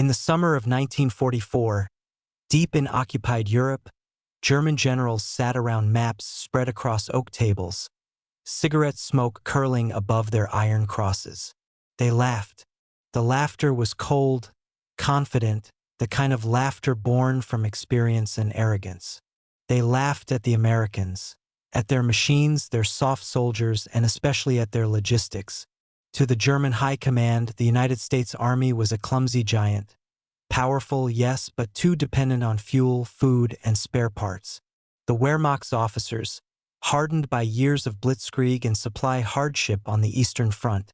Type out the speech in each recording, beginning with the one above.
In the summer of 1944, deep in occupied Europe, German generals sat around maps spread across oak tables, cigarette smoke curling above their iron crosses. They laughed. The laughter was cold, confident, the kind of laughter born from experience and arrogance. They laughed at the Americans, at their machines, their soft soldiers, and especially at their logistics. To the German high command, the United States Army was a clumsy giant. Powerful, yes, but too dependent on fuel, food, and spare parts. The Wehrmacht's officers, hardened by years of blitzkrieg and supply hardship on the Eastern Front,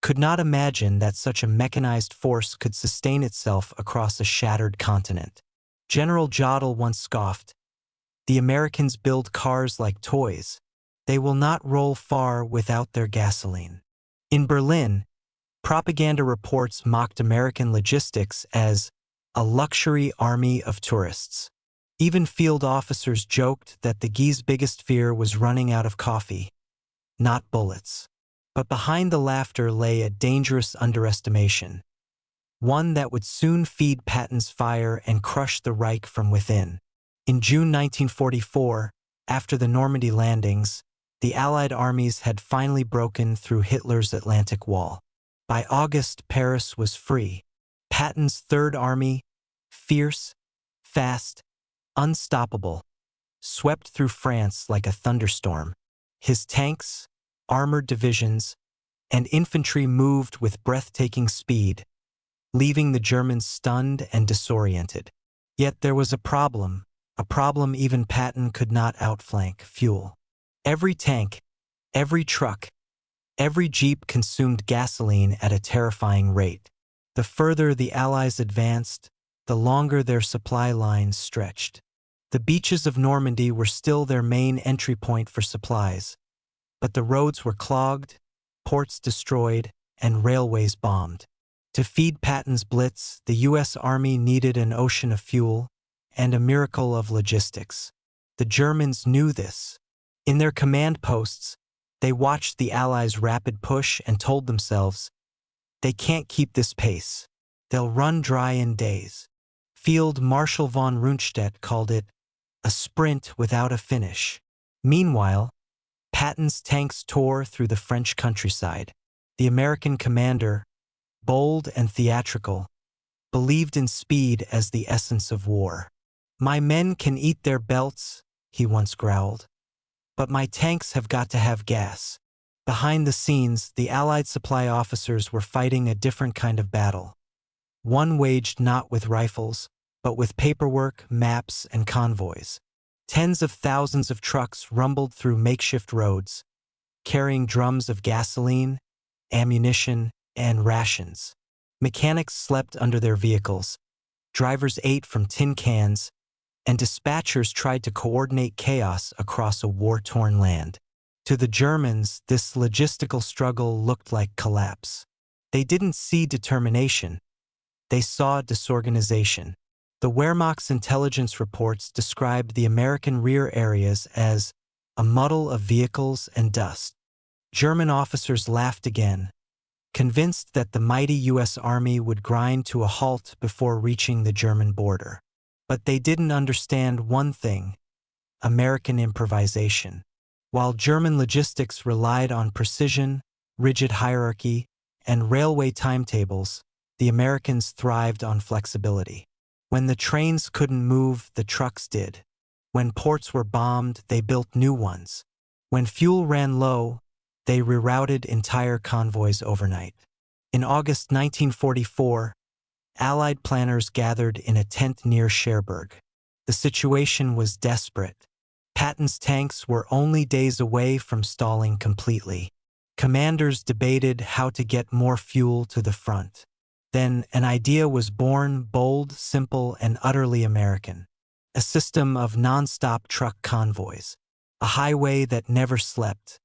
could not imagine that such a mechanized force could sustain itself across a shattered continent. General Jodl once scoffed, "The Americans build cars like toys. They will not roll far without their gasoline." In Berlin, propaganda reports mocked American logistics as a luxury army of tourists. Even field officers joked that the Guys' biggest fear was running out of coffee, not bullets. But behind the laughter lay a dangerous underestimation, one that would soon feed Patton's fire and crush the Reich from within. In June 1944, after the Normandy landings, the Allied armies had finally broken through Hitler's Atlantic Wall. By August, Paris was free. Patton's Third Army, fierce, fast, unstoppable, swept through France like a thunderstorm. His tanks, armored divisions, and infantry moved with breathtaking speed, leaving the Germans stunned and disoriented. Yet there was a problem even Patton could not outflank: fuel. Every tank, every truck, every jeep consumed gasoline at a terrifying rate. The further the Allies advanced, the longer their supply lines stretched. The beaches of Normandy were still their main entry point for supplies, but the roads were clogged, ports destroyed, and railways bombed. To feed Patton's blitz, the U.S. Army needed an ocean of fuel and a miracle of logistics. The Germans knew this. In their command posts, they watched the Allies' rapid push and told themselves, "They can't keep this pace. They'll run dry in days." Field Marshal von Rundstedt called it a sprint without a finish. Meanwhile, Patton's tanks tore through the French countryside. The American commander, bold and theatrical, believed in speed as the essence of war. "My men can eat their belts," he once growled, "but my tanks have got to have gas." Behind the scenes, the Allied supply officers were fighting a different kind of battle. One waged not with rifles, but with paperwork, maps, and convoys. Tens of thousands of trucks rumbled through makeshift roads, carrying drums of gasoline, ammunition, and rations. Mechanics slept under their vehicles, drivers ate from tin cans, and dispatchers tried to coordinate chaos across a war-torn land. To the Germans, this logistical struggle looked like collapse. They didn't see determination. They saw disorganization. The Wehrmacht's intelligence reports described the American rear areas as a muddle of vehicles and dust. German officers laughed again, convinced that the mighty U.S. Army would grind to a halt before reaching the German border. But they didn't understand one thing: American improvisation. While German logistics relied on precision, rigid hierarchy, and railway timetables, the Americans thrived on flexibility. When the trains couldn't move, the trucks did. When ports were bombed, they built new ones. When fuel ran low, they rerouted entire convoys overnight. In August 1944, Allied planners gathered in a tent near Cherbourg. The situation was desperate. Patton's tanks were only days away from stalling completely. Commanders debated how to get more fuel to the front. Then an idea was born, bold, simple, and utterly American. A system of non-stop truck convoys. A highway that never slept.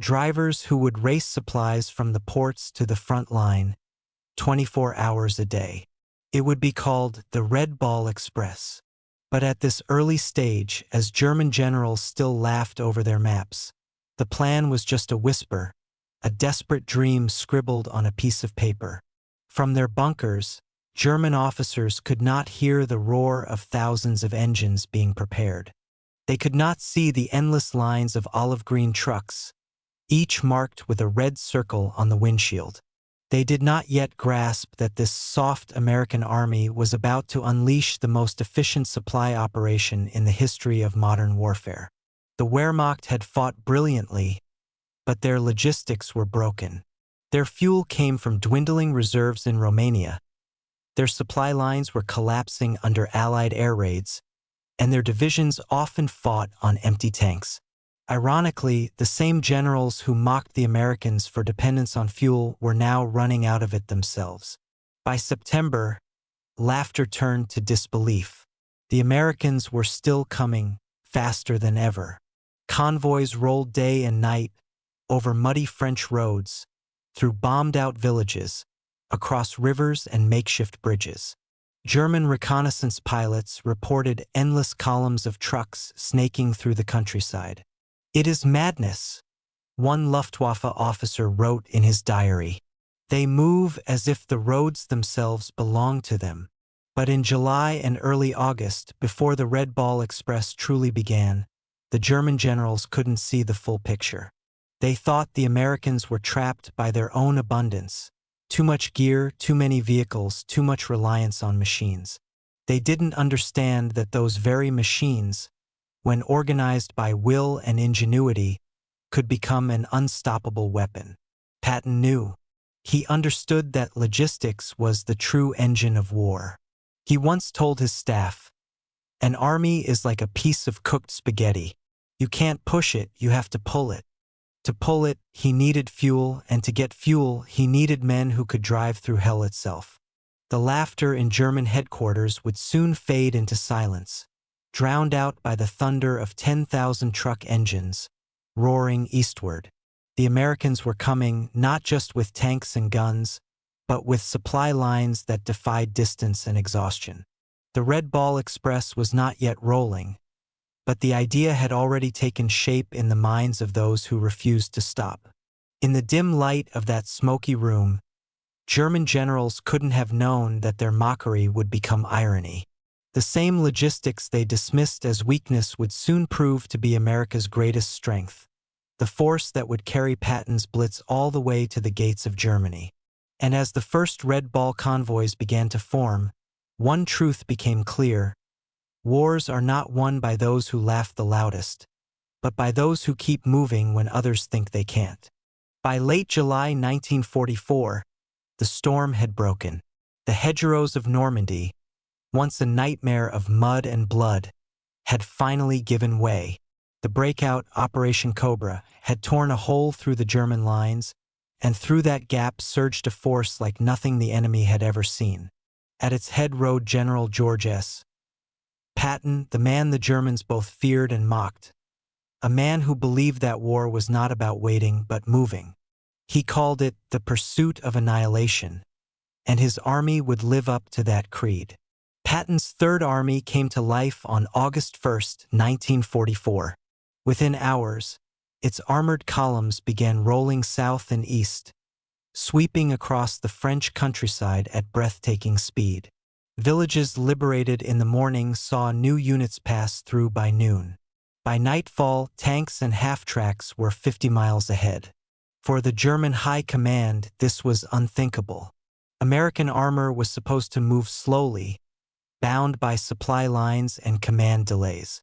Drivers who would race supplies from the ports to the front line, 24 hours a day. It would be called the Red Ball Express. But at this early stage, as German generals still laughed over their maps, the plan was just a whisper, a desperate dream scribbled on a piece of paper. From their bunkers, German officers could not hear the roar of thousands of engines being prepared. They could not see the endless lines of olive-green trucks, each marked with a red circle on the windshield. They did not yet grasp that this soft American army was about to unleash the most efficient supply operation in the history of modern warfare. The Wehrmacht had fought brilliantly, but their logistics were broken. Their fuel came from dwindling reserves in Romania. Their supply lines were collapsing under Allied air raids, and their divisions often fought on empty tanks. Ironically, the same generals who mocked the Americans for dependence on fuel were now running out of it themselves. By September, laughter turned to disbelief. The Americans were still coming, faster than ever. Convoys rolled day and night, over muddy French roads, through bombed-out villages, across rivers and makeshift bridges. German reconnaissance pilots reported endless columns of trucks snaking through the countryside. "It is madness," one Luftwaffe officer wrote in his diary. "They move as if the roads themselves belong to them." But in July and early August, before the Red Ball Express truly began, the German generals couldn't see the full picture. They thought the Americans were trapped by their own abundance. Too much gear, too many vehicles, too much reliance on machines. They didn't understand that those very machines, when organized by will and ingenuity, could become an unstoppable weapon. Patton knew. He understood that logistics was the true engine of war. He once told his staff, "An army is like a piece of cooked spaghetti. You can't push it, you have to pull it." To pull it, he needed fuel, and to get fuel, he needed men who could drive through hell itself. The laughter in German headquarters would soon fade into silence, drowned out by the thunder of 10,000 truck engines, roaring eastward. The Americans were coming not just with tanks and guns, but with supply lines that defied distance and exhaustion. The Red Ball Express was not yet rolling, but the idea had already taken shape in the minds of those who refused to stop. In the dim light of that smoky room, German generals couldn't have known that their mockery would become irony. The same logistics they dismissed as weakness would soon prove to be America's greatest strength, the force that would carry Patton's blitz all the way to the gates of Germany. And as the first Red Ball convoys began to form, one truth became clear: wars are not won by those who laugh the loudest, but by those who keep moving when others think they can't. By late July 1944, the storm had broken. The hedgerows of Normandy, once a nightmare of mud and blood, had finally given way. The breakout, Operation Cobra, had torn a hole through the German lines, and through that gap surged a force like nothing the enemy had ever seen. At its head rode General George S. Patton, the man the Germans both feared and mocked, a man who believed that war was not about waiting but moving. He called it the pursuit of annihilation, and his army would live up to that creed. Patton's Third Army came to life on August 1, 1944. Within hours, its armored columns began rolling south and east, sweeping across the French countryside at breathtaking speed. Villages liberated in the morning saw new units pass through by noon. By nightfall, tanks and half-tracks were 50 miles ahead. For the German high command, this was unthinkable. American armor was supposed to move slowly, bound by supply lines and command delays.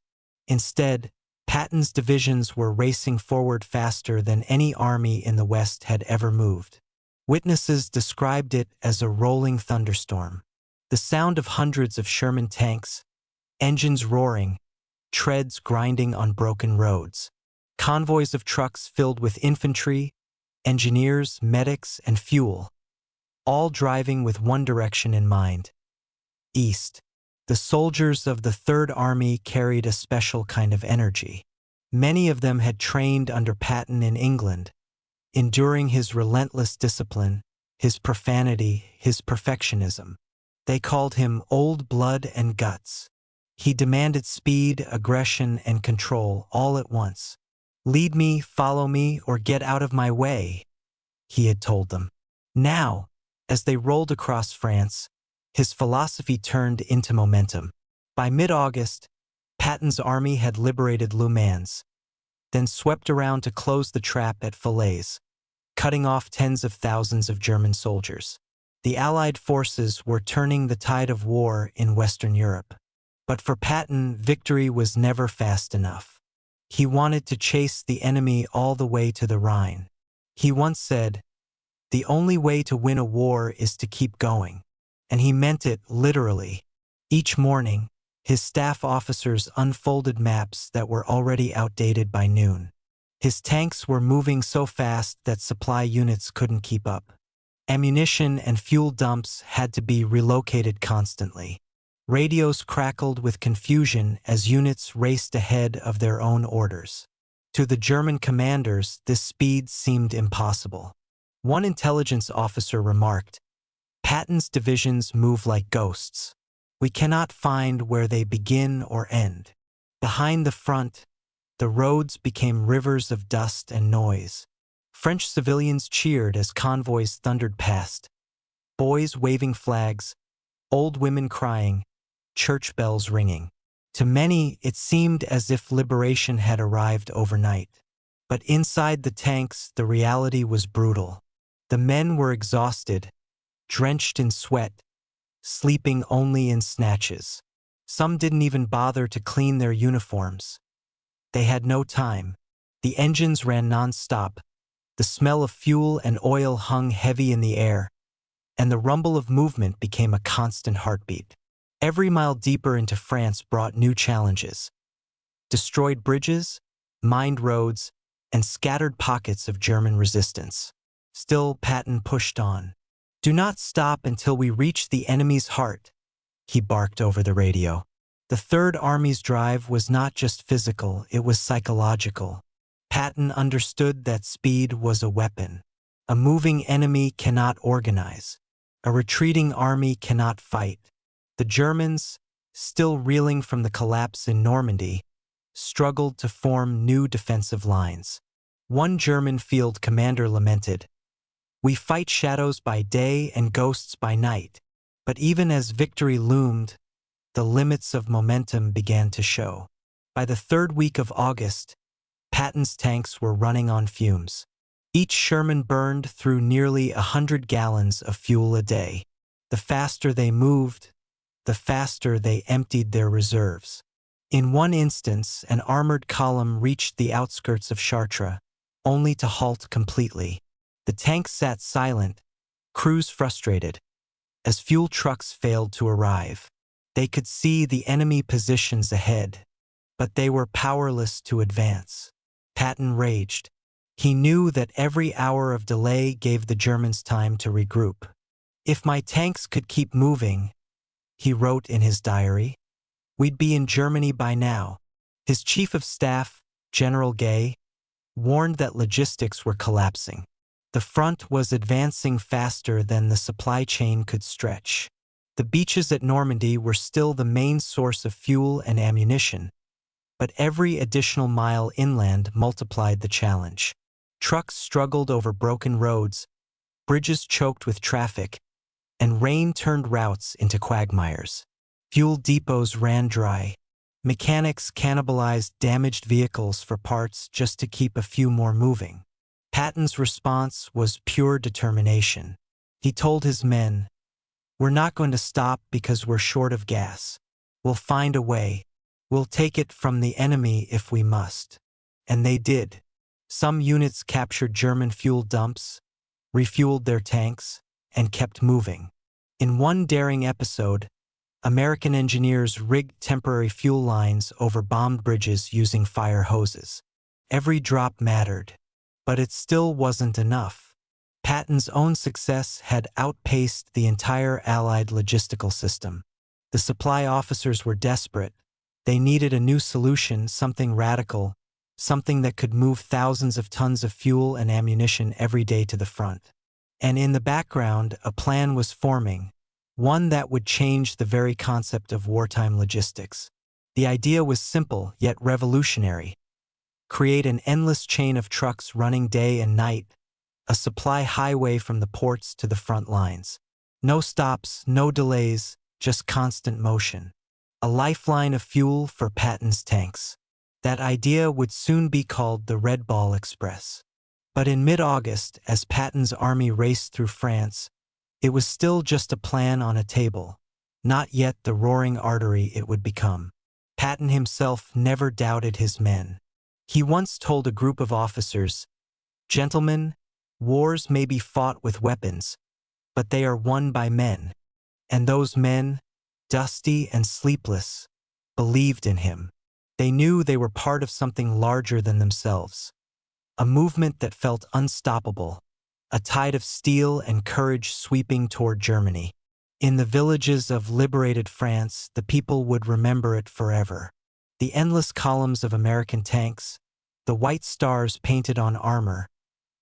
Instead, Patton's divisions were racing forward faster than any army in the West had ever moved. Witnesses described it as a rolling thunderstorm. The sound of hundreds of Sherman tanks, engines roaring, treads grinding on broken roads. Convoys of trucks filled with infantry, engineers, medics, and fuel, all driving with one direction in mind: east. The soldiers of the Third Army carried a special kind of energy. Many of them had trained under Patton in England, enduring his relentless discipline, his profanity, his perfectionism. They called him Old Blood and Guts. He demanded speed, aggression, and control all at once. "Lead me, follow me, or get out of my way," he had told them. Now, as they rolled across France, His philosophy turned into momentum. By mid-August, Patton's army had liberated Le Mans, then swept around to close the trap at Falaise, cutting off tens of thousands of German soldiers. The Allied forces were turning the tide of war in Western Europe. But for Patton, victory was never fast enough. He wanted to chase the enemy all the way to the Rhine. He once said, "The only way to win a war is to keep going." And he meant it literally. Each morning, his staff officers unfolded maps that were already outdated by noon. His tanks were moving so fast that supply units couldn't keep up. Ammunition and fuel dumps had to be relocated constantly. Radios crackled with confusion as units raced ahead of their own orders. To the German commanders, this speed seemed impossible. One intelligence officer remarked, "Patton's divisions move like ghosts. We cannot find where they begin or end." Behind the front, the roads became rivers of dust and noise. French civilians cheered as convoys thundered past, boys waving flags, old women crying, church bells ringing. To many, it seemed as if liberation had arrived overnight. But inside the tanks, the reality was brutal. The men were exhausted, drenched in sweat, sleeping only in snatches. Some didn't even bother to clean their uniforms. They had no time. The engines ran non-stop. The smell of fuel and oil hung heavy in the air, and the rumble of movement became a constant heartbeat. Every mile deeper into France brought new challenges. Destroyed bridges, mined roads, and scattered pockets of German resistance. Still, Patton pushed on. "Do not stop until we reach the enemy's heart," he barked over the radio. The Third Army's drive was not just physical, it was psychological. Patton understood that speed was a weapon. A moving enemy cannot organize. A retreating army cannot fight. The Germans, still reeling from the collapse in Normandy, struggled to form new defensive lines. One German field commander lamented, "We fight shadows by day and ghosts by night." But even as victory loomed, the limits of momentum began to show. By the third week of August, Patton's tanks were running on fumes. Each Sherman burned through nearly 100 gallons of fuel a day. The faster they moved, the faster they emptied their reserves. In one instance, an armored column reached the outskirts of Chartres, only to halt completely. The tanks sat silent, crews frustrated, as fuel trucks failed to arrive. They could see the enemy positions ahead, but they were powerless to advance. Patton raged. He knew that every hour of delay gave the Germans time to regroup. "If my tanks could keep moving," he wrote in his diary, "we'd be in Germany by now." His chief of staff, General Gay, warned that logistics were collapsing. The front was advancing faster than the supply chain could stretch. The beaches at Normandy were still the main source of fuel and ammunition, but every additional mile inland multiplied the challenge. Trucks struggled over broken roads, bridges choked with traffic, and rain turned routes into quagmires. Fuel depots ran dry. Mechanics cannibalized damaged vehicles for parts just to keep a few more moving. Patton's response was pure determination. He told his men, "We're not going to stop because we're short of gas. We'll find a way. We'll take it from the enemy if we must." And they did. Some units captured German fuel dumps, refueled their tanks, and kept moving. In one daring episode, American engineers rigged temporary fuel lines over bombed bridges using fire hoses. Every drop mattered, but it still wasn't enough. Patton's own success had outpaced the entire Allied logistical system. The supply officers were desperate. They needed a new solution, something radical, something that could move thousands of tons of fuel and ammunition every day to the front. And in the background, a plan was forming, one that would change the very concept of wartime logistics. The idea was simple, yet revolutionary. Create an endless chain of trucks running day and night, a supply highway from the ports to the front lines. No stops, no delays, just constant motion. A lifeline of fuel for Patton's tanks. That idea would soon be called the Red Ball Express. But in mid-August, as Patton's army raced through France, it was still just a plan on a table, not yet the roaring artery it would become. Patton himself never doubted his men. He once told a group of officers, "Gentlemen, wars may be fought with weapons, but they are won by men." And those men, dusty and sleepless, believed in him. They knew they were part of something larger than themselves. A movement that felt unstoppable, a tide of steel and courage sweeping toward Germany. In the villages of liberated France, the people would remember it forever. The endless columns of American tanks, the white stars painted on armor,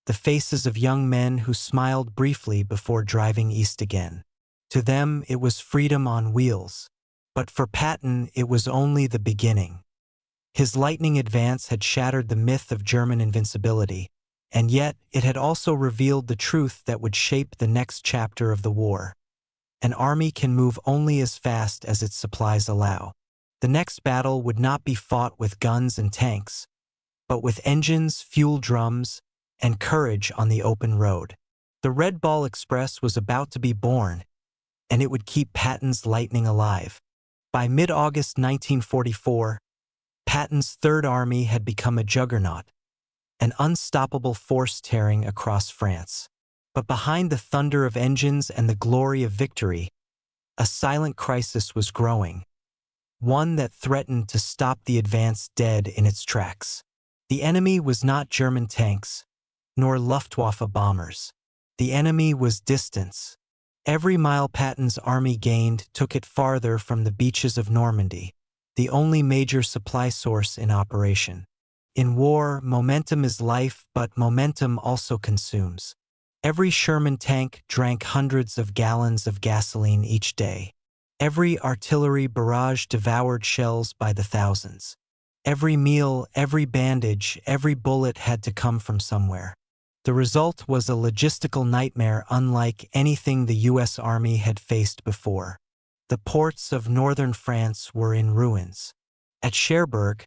the faces of young men who smiled briefly before driving east again. To them, it was freedom on wheels. But for Patton, it was only the beginning. His lightning advance had shattered the myth of German invincibility, and yet it had also revealed the truth that would shape the next chapter of the war. An army can move only as fast as its supplies allow. The next battle would not be fought with guns and tanks, but with engines, fuel drums, and courage on the open road. The Red Ball Express was about to be born, and it would keep Patton's lightning alive. By mid-August 1944, Patton's Third Army had become a juggernaut, an unstoppable force tearing across France. But behind the thunder of engines and the glory of victory, a silent crisis was growing, one that threatened to stop the advance dead in its tracks. The enemy was not German tanks, nor Luftwaffe bombers. The enemy was distance. Every mile Patton's army gained took it farther from the beaches of Normandy, the only major supply source in operation. In war, momentum is life, but momentum also consumes. Every Sherman tank drank hundreds of gallons of gasoline each day. Every artillery barrage devoured shells by the thousands. Every meal, every bandage, every bullet had to come from somewhere. The result was a logistical nightmare unlike anything the U.S. Army had faced before. The ports of northern France were in ruins. At Cherbourg,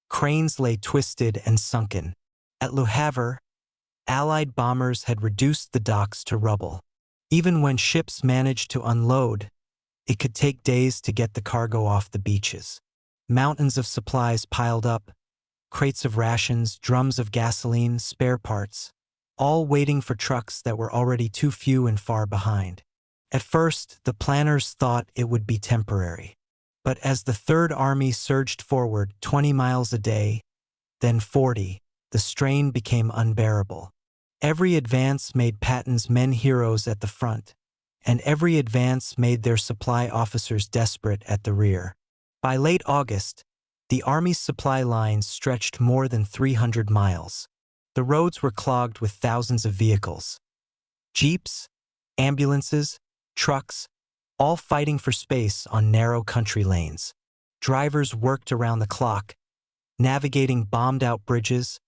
cranes lay twisted and sunken. At Le Havre, Allied bombers had reduced the docks to rubble. Even when ships managed to unload, it could take days to get the cargo off the beaches. Mountains of supplies piled up, crates of rations, drums of gasoline, spare parts, all waiting for trucks that were already too few and far behind. At first, the planners thought it would be temporary. But as the Third Army surged forward 20 miles a day, then 40, the strain became unbearable. Every advance made Patton's men heroes at the front, and every advance made their supply officers desperate at the rear. By late August, the Army's supply lines stretched more than 300 miles. The roads were clogged with thousands of vehicles. Jeeps, ambulances, trucks, all fighting for space on narrow country lanes. Drivers worked around the clock, navigating bombed-out bridges,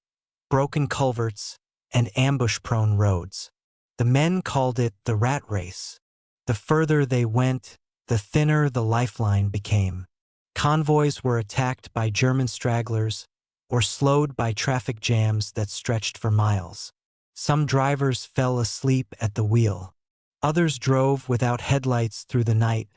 broken culverts, and ambush-prone roads. The men called it the rat race. The further they went, the thinner the lifeline became. Convoys were attacked by German stragglers or slowed by traffic jams that stretched for miles. Some drivers fell asleep at the wheel. Others drove without headlights through the night,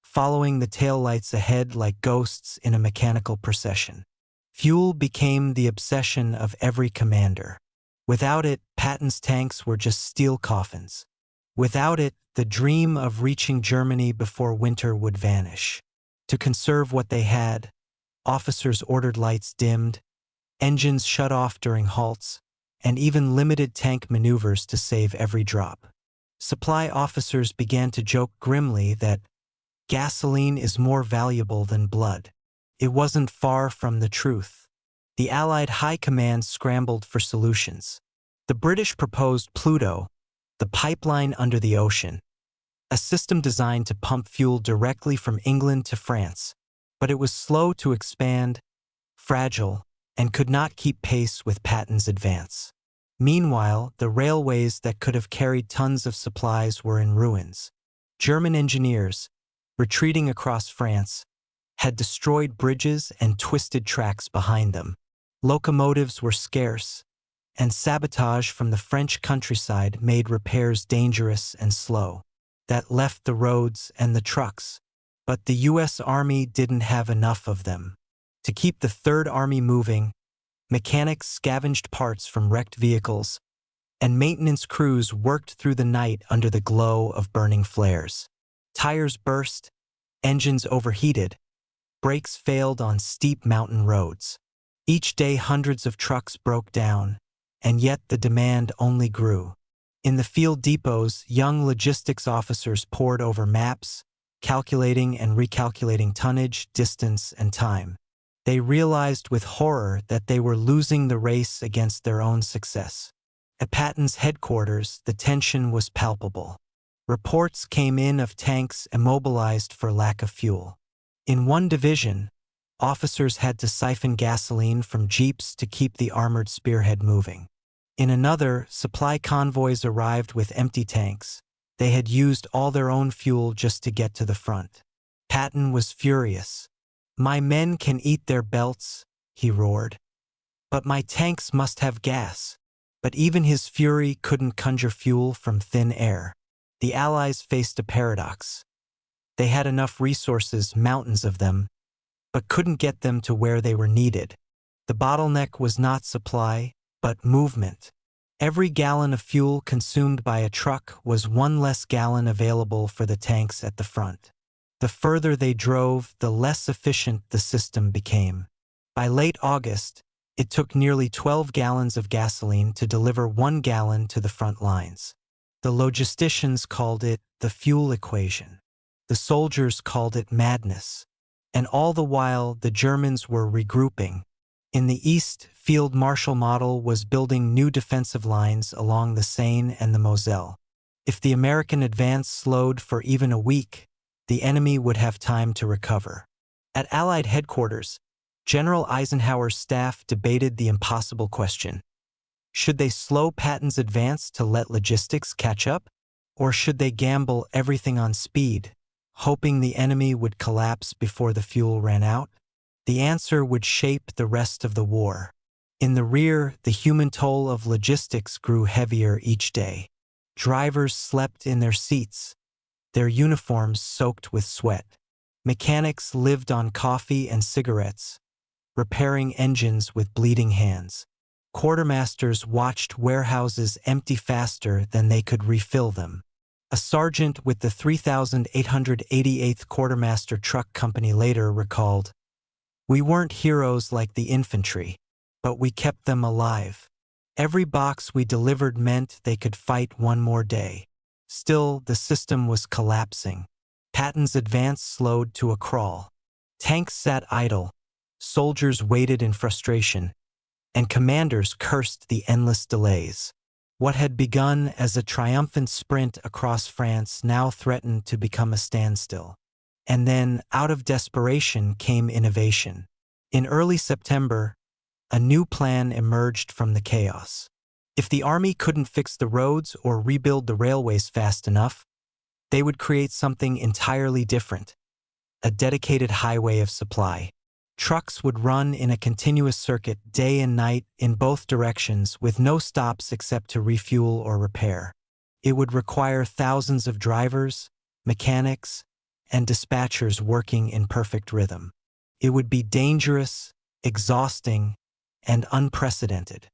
following the taillights ahead like ghosts in a mechanical procession. Fuel became the obsession of every commander. Without it, Patton's tanks were just steel coffins. Without it, the dream of reaching Germany before winter would vanish. To conserve what they had, officers ordered lights dimmed, engines shut off during halts, and even limited tank maneuvers to save every drop. Supply officers began to joke grimly that gasoline is more valuable than blood. It wasn't far from the truth. The Allied High Command scrambled for solutions. The British proposed Pluto, the pipeline under the ocean, a system designed to pump fuel directly from England to France. But it was slow to expand, fragile, and could not keep pace with Patton's advance. Meanwhile, the railways that could have carried tons of supplies were in ruins. German engineers, retreating across France, had destroyed bridges and twisted tracks behind them. Locomotives were scarce, and sabotage from the French countryside made repairs dangerous and slow. That left the roads and the trucks. But the U.S. Army didn't have enough of them. To keep the Third Army moving, mechanics scavenged parts from wrecked vehicles, and maintenance crews worked through the night under the glow of burning flares. Tires burst, engines overheated, brakes failed on steep mountain roads. Each day hundreds of trucks broke down, and yet the demand only grew. In the field depots, young logistics officers pored over maps, calculating and recalculating tonnage, distance, and time. They realized with horror that they were losing the race against their own success. At Patton's headquarters, the tension was palpable. Reports came in of tanks immobilized for lack of fuel. In one division, officers had to siphon gasoline from jeeps to keep the armored spearhead moving. In another, supply convoys arrived with empty tanks. They had used all their own fuel just to get to the front. Patton was furious. "My men can eat their belts," he roared. "But my tanks must have gas." But even his fury couldn't conjure fuel from thin air. The Allies faced a paradox. They had enough resources, mountains of them, but couldn't get them to where they were needed. The bottleneck was not supply, but movement. Every gallon of fuel consumed by a truck was one less gallon available for the tanks at the front. The further they drove, the less efficient the system became. By late August, it took nearly 12 gallons of gasoline to deliver 1 gallon to the front lines. The logisticians called it the fuel equation. The soldiers called it madness. And all the while, the Germans were regrouping. In the east, Field Marshal Model was building new defensive lines along the Seine and the Moselle. If the American advance slowed for even a week, the enemy would have time to recover. At Allied headquarters, General Eisenhower's staff debated the impossible question. Should they slow Patton's advance to let logistics catch up? Or should they gamble everything on speed, hoping the enemy would collapse before the fuel ran out? The answer would shape the rest of the war. In the rear, the human toll of logistics grew heavier each day. Drivers slept in their seats, their uniforms soaked with sweat. Mechanics lived on coffee and cigarettes, repairing engines with bleeding hands. Quartermasters watched warehouses empty faster than they could refill them. A sergeant with the 3,888th Quartermaster Truck Company later recalled, "We weren't heroes like the infantry, but we kept them alive. Every box we delivered meant they could fight one more day." Still, the system was collapsing. Patton's advance slowed to a crawl. Tanks sat idle, soldiers waited in frustration, and commanders cursed the endless delays. What had begun as a triumphant sprint across France now threatened to become a standstill. And then, out of desperation, came innovation. In early September, a new plan emerged from the chaos. If the army couldn't fix the roads or rebuild the railways fast enough, they would create something entirely different: a dedicated highway of supply. Trucks would run in a continuous circuit day and night in both directions with no stops except to refuel or repair. It would require thousands of drivers, mechanics, and dispatchers working in perfect rhythm. It would be dangerous, exhausting, and unprecedented.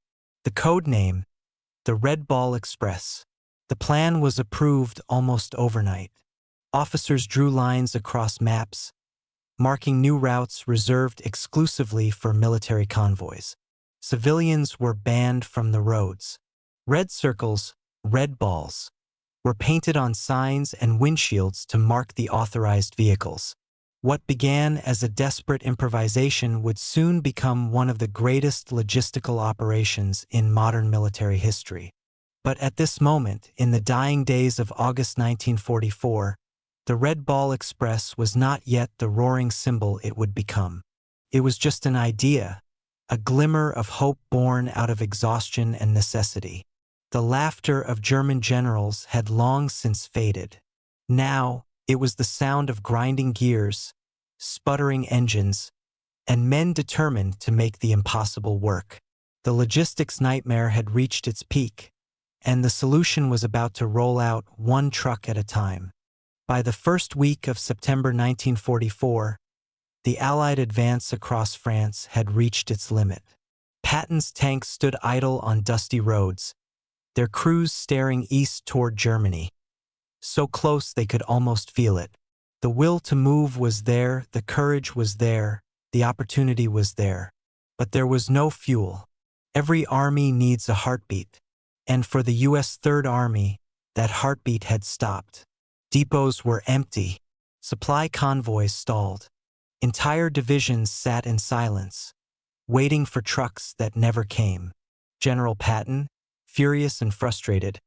The code name, the Red Ball Express. The plan was approved almost overnight. Officers drew lines across maps, marking new routes reserved exclusively for military convoys. Civilians were banned from the roads. Red circles, red balls, were painted on signs and windshields to mark the authorized vehicles. What began as a desperate improvisation would soon become one of the greatest logistical operations in modern military history. But at this moment, in the dying days of August 1944, the Red Ball Express was not yet the roaring symbol it would become. It was just an idea, a glimmer of hope born out of exhaustion and necessity. The laughter of German generals had long since faded. Now, it was the sound of grinding gears, sputtering engines, and men determined to make the impossible work. The logistics nightmare had reached its peak, and the solution was about to roll out one truck at a time. By the first week of September 1944, the Allied advance across France had reached its limit. Patton's tanks stood idle on dusty roads, their crews staring east toward Germany, so close they could almost feel it. The will to move was there, the courage was there, the opportunity was there. But there was no fuel. Every army needs a heartbeat. And for the U.S. Third Army, that heartbeat had stopped. Depots were empty. Supply convoys stalled. Entire divisions sat in silence, waiting for trucks that never came. General Patton, furious and frustrated,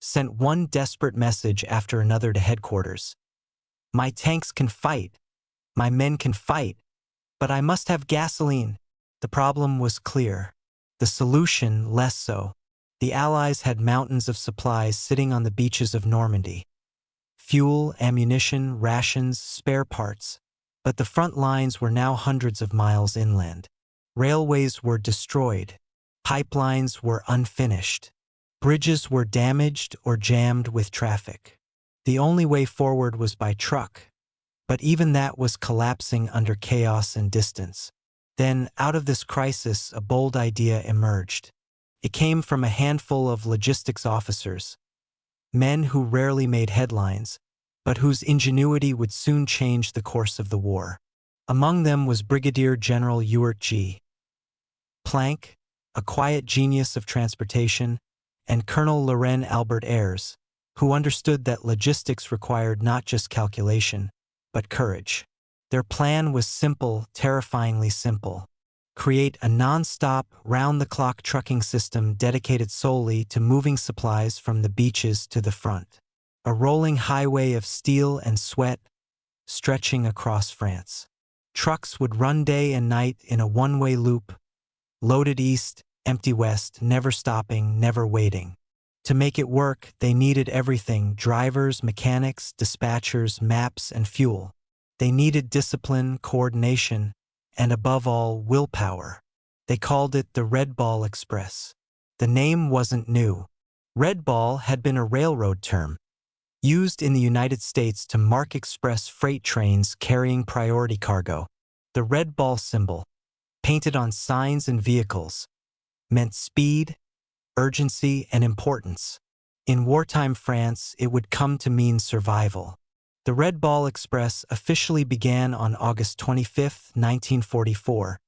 sent one desperate message after another to headquarters. My tanks can fight. My men can fight. But I must have gasoline. The problem was clear. The solution less so. The Allies had mountains of supplies sitting on the beaches of Normandy. Fuel, ammunition, rations, spare parts. But the front lines were now hundreds of miles inland. Railways were destroyed. Pipelines were unfinished. Bridges were damaged or jammed with traffic. The only way forward was by truck, but even that was collapsing under chaos and distance. Then, out of this crisis, a bold idea emerged. It came from a handful of logistics officers, men who rarely made headlines, but whose ingenuity would soon change the course of the war. Among them was Brigadier General Ewart G. Planck, a quiet genius of transportation, and Colonel Loren Albert Ayres, who understood that logistics required not just calculation, but courage. Their plan was simple, terrifyingly simple. Create a non-stop, round-the-clock trucking system dedicated solely to moving supplies from the beaches to the front. A rolling highway of steel and sweat stretching across France. Trucks would run day and night in a one-way loop, loaded east, empty west, never stopping, never waiting. To make it work, they needed everything: drivers, mechanics, dispatchers, maps, and fuel. They needed discipline, coordination, and above all, willpower. They called it the Red Ball Express. The name wasn't new. Red Ball had been a railroad term, used in the United States to mark express freight trains carrying priority cargo. The red ball symbol, painted on signs and vehicles, meant speed, urgency, and importance. In wartime France, it would come to mean survival. The Red Ball Express officially began on August 25, 1944,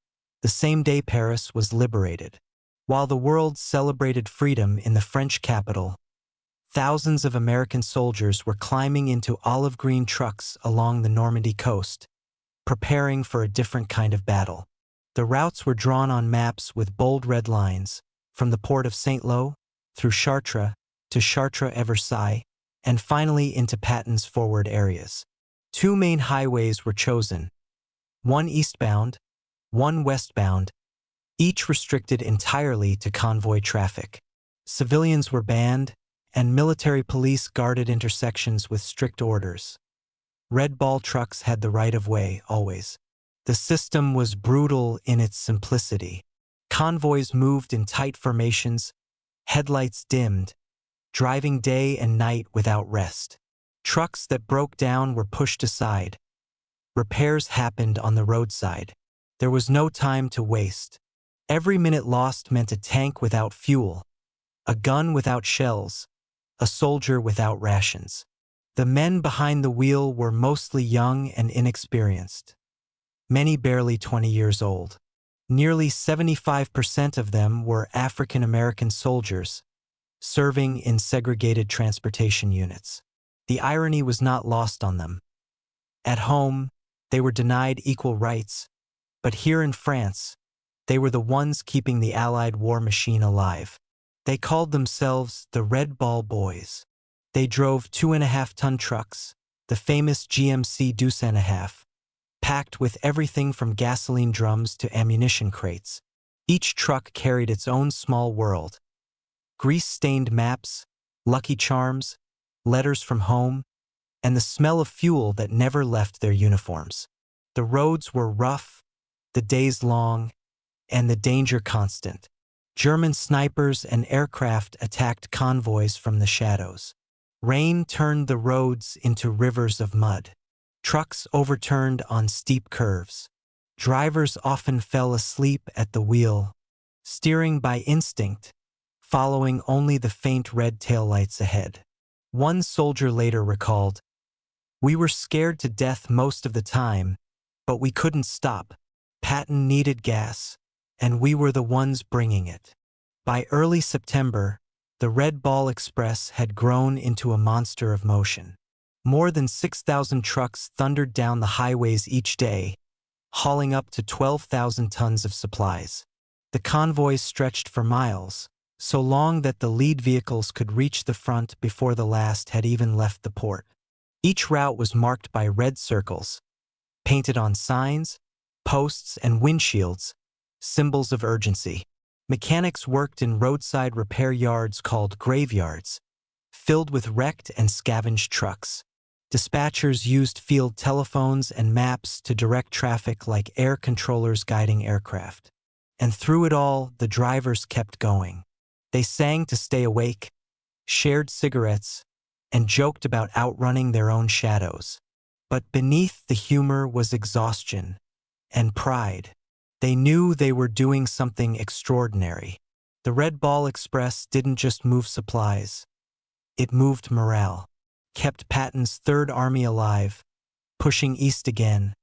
the same day Paris was liberated. While the world celebrated freedom in the French capital, thousands of American soldiers were climbing into olive green trucks along the Normandy coast, preparing for a different kind of battle. The routes were drawn on maps with bold red lines, from the port of Saint-Lô, through Chartres, to Chartres-et-Versailles, and finally into Patton's forward areas. Two main highways were chosen, one eastbound, one westbound, each restricted entirely to convoy traffic. Civilians were banned, and military police guarded intersections with strict orders. Red Ball trucks had the right of way, always. The system was brutal in its simplicity. Convoys moved in tight formations, headlights dimmed, driving day and night without rest. Trucks that broke down were pushed aside. Repairs happened on the roadside. There was no time to waste. Every minute lost meant a tank without fuel, a gun without shells, a soldier without rations. The men behind the wheel were mostly young and inexperienced, many barely 20 years old. Nearly 75% of them were African American soldiers, serving in segregated transportation units. The irony was not lost on them. At home, they were denied equal rights, but here in France, they were the ones keeping the Allied war machine alive. They called themselves the Red Ball Boys. They drove 2.5-ton trucks, the famous GMC Deuce and a half, packed with everything from gasoline drums to ammunition crates. Each truck carried its own small world. Grease-stained maps, Lucky Charms, letters from home, and the smell of fuel that never left their uniforms. The roads were rough, the days long, and the danger constant. German snipers and aircraft attacked convoys from the shadows. Rain turned the roads into rivers of mud. Trucks overturned on steep curves. Drivers often fell asleep at the wheel, steering by instinct, following only the faint red taillights ahead. One soldier later recalled, "We were scared to death most of the time, but we couldn't stop. Patton needed gas, and we were the ones bringing it." By early September, the Red Ball Express had grown into a monster of motion. More than 6,000 trucks thundered down the highways each day, hauling up to 12,000 tons of supplies. The convoys stretched for miles, so long that the lead vehicles could reach the front before the last had even left the port. Each route was marked by red circles, painted on signs, posts, and windshields, symbols of urgency. Mechanics worked in roadside repair yards called graveyards, filled with wrecked and scavenged trucks. Dispatchers used field telephones and maps to direct traffic like air controllers guiding aircraft. And through it all, the drivers kept going. They sang to stay awake, shared cigarettes, and joked about outrunning their own shadows. But beneath the humor was exhaustion and pride. They knew they were doing something extraordinary. The Red Ball Express didn't just move supplies. It moved morale, kept Patton's Third Army alive, pushing east again,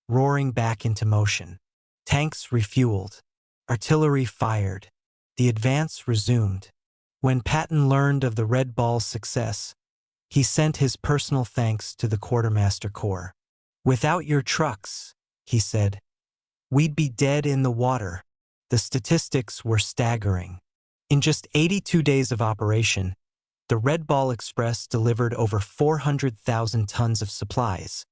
roaring back into motion. Tanks refueled, artillery fired, the advance resumed. When Patton learned of the Red Ball's success, he sent his personal thanks to the Quartermaster Corps. "Without your trucks," he said, "we'd be dead in the water." The statistics were staggering. In just 82 days of operation, the Red Ball Express delivered over 400,000 tons of supplies,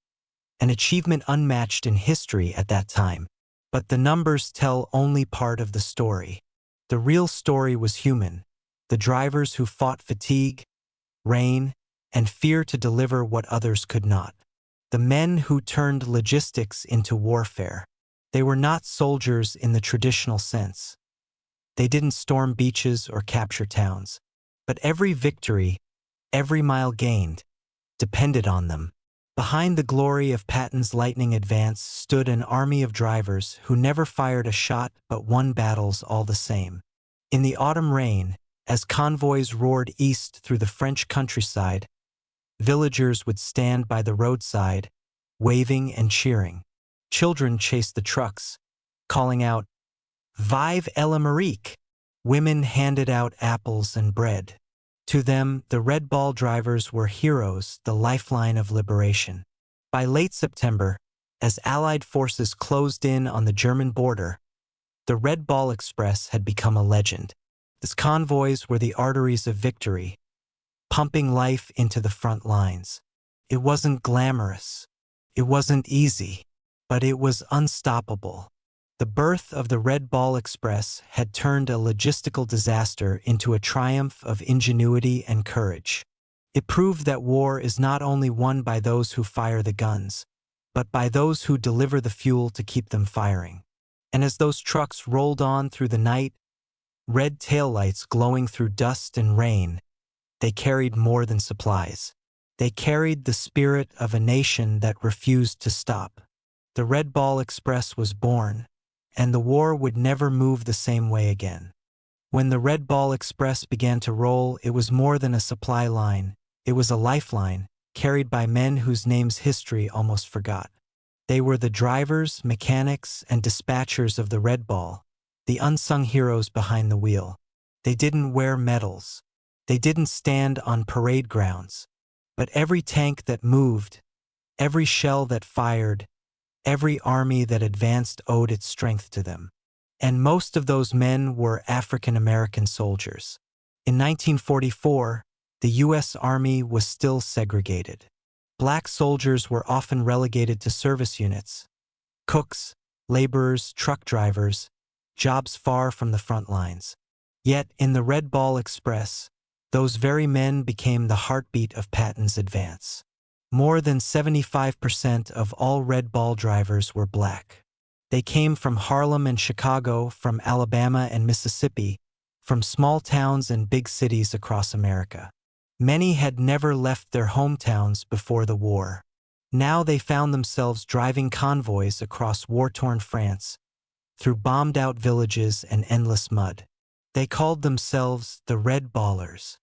an achievement unmatched in history at that time. But the numbers tell only part of the story. The real story was human, the drivers who fought fatigue, rain, and fear to deliver what others could not. The men who turned logistics into warfare. They were not soldiers in the traditional sense. They didn't storm beaches or capture towns. But every victory, every mile gained, depended on them. Behind the glory of Patton's lightning advance stood an army of drivers who never fired a shot but won battles all the same. In the autumn rain, as convoys roared east through the French countryside, villagers would stand by the roadside, waving and cheering. Children chased the trucks, calling out, "Vive l'Amérique!" Women handed out apples and bread. To them, the Red Ball drivers were heroes, the lifeline of liberation. By late September, as Allied forces closed in on the German border, the Red Ball Express had become a legend. Its convoys were the arteries of victory, pumping life into the front lines. It wasn't glamorous. It wasn't easy, but it was unstoppable. The birth of the Red Ball Express had turned a logistical disaster into a triumph of ingenuity and courage. It proved that war is not only won by those who fire the guns, but by those who deliver the fuel to keep them firing. And as those trucks rolled on through the night, red taillights glowing through dust and rain, they carried more than supplies. They carried the spirit of a nation that refused to stop. The Red Ball Express was born, and the war would never move the same way again. When the Red Ball Express began to roll, it was more than a supply line. It was a lifeline, carried by men whose names history almost forgot. They were the drivers, mechanics, and dispatchers of the Red Ball, the unsung heroes behind the wheel. They didn't wear medals. They didn't stand on parade grounds. But every tank that moved, every shell that fired, every army that advanced owed its strength to them. And most of those men were African American soldiers. In 1944, the U.S. Army was still segregated. Black soldiers were often relegated to service units. Cooks, laborers, truck drivers, jobs far from the front lines. Yet, in the Red Ball Express, those very men became the heartbeat of Patton's advance. More than 75% of all Red Ball drivers were black. They came from Harlem and Chicago, from Alabama and Mississippi, from small towns and big cities across America. Many had never left their hometowns before the war. Now they found themselves driving convoys across war-torn France, through bombed-out villages and endless mud. They called themselves the Red Ballers.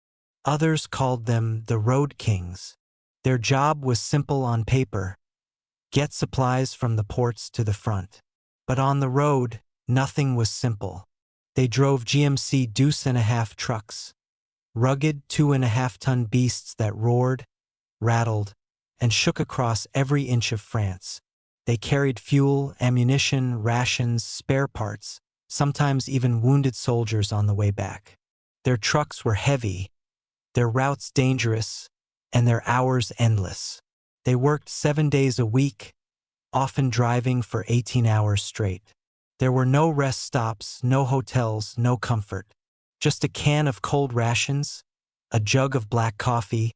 Others called them the Road Kings. Their job was simple on paper: get supplies from the ports to the front. But on the road, nothing was simple. They drove GMC deuce-and-a-half trucks, rugged 2.5-ton beasts that roared, rattled, and shook across every inch of France. They carried fuel, ammunition, rations, spare parts, sometimes even wounded soldiers on the way back. Their trucks were heavy, their routes dangerous, and their hours endless. They worked 7 days a week, often driving for 18 hours straight. There were no rest stops, no hotels, no comfort. Just a can of cold rations, a jug of black coffee,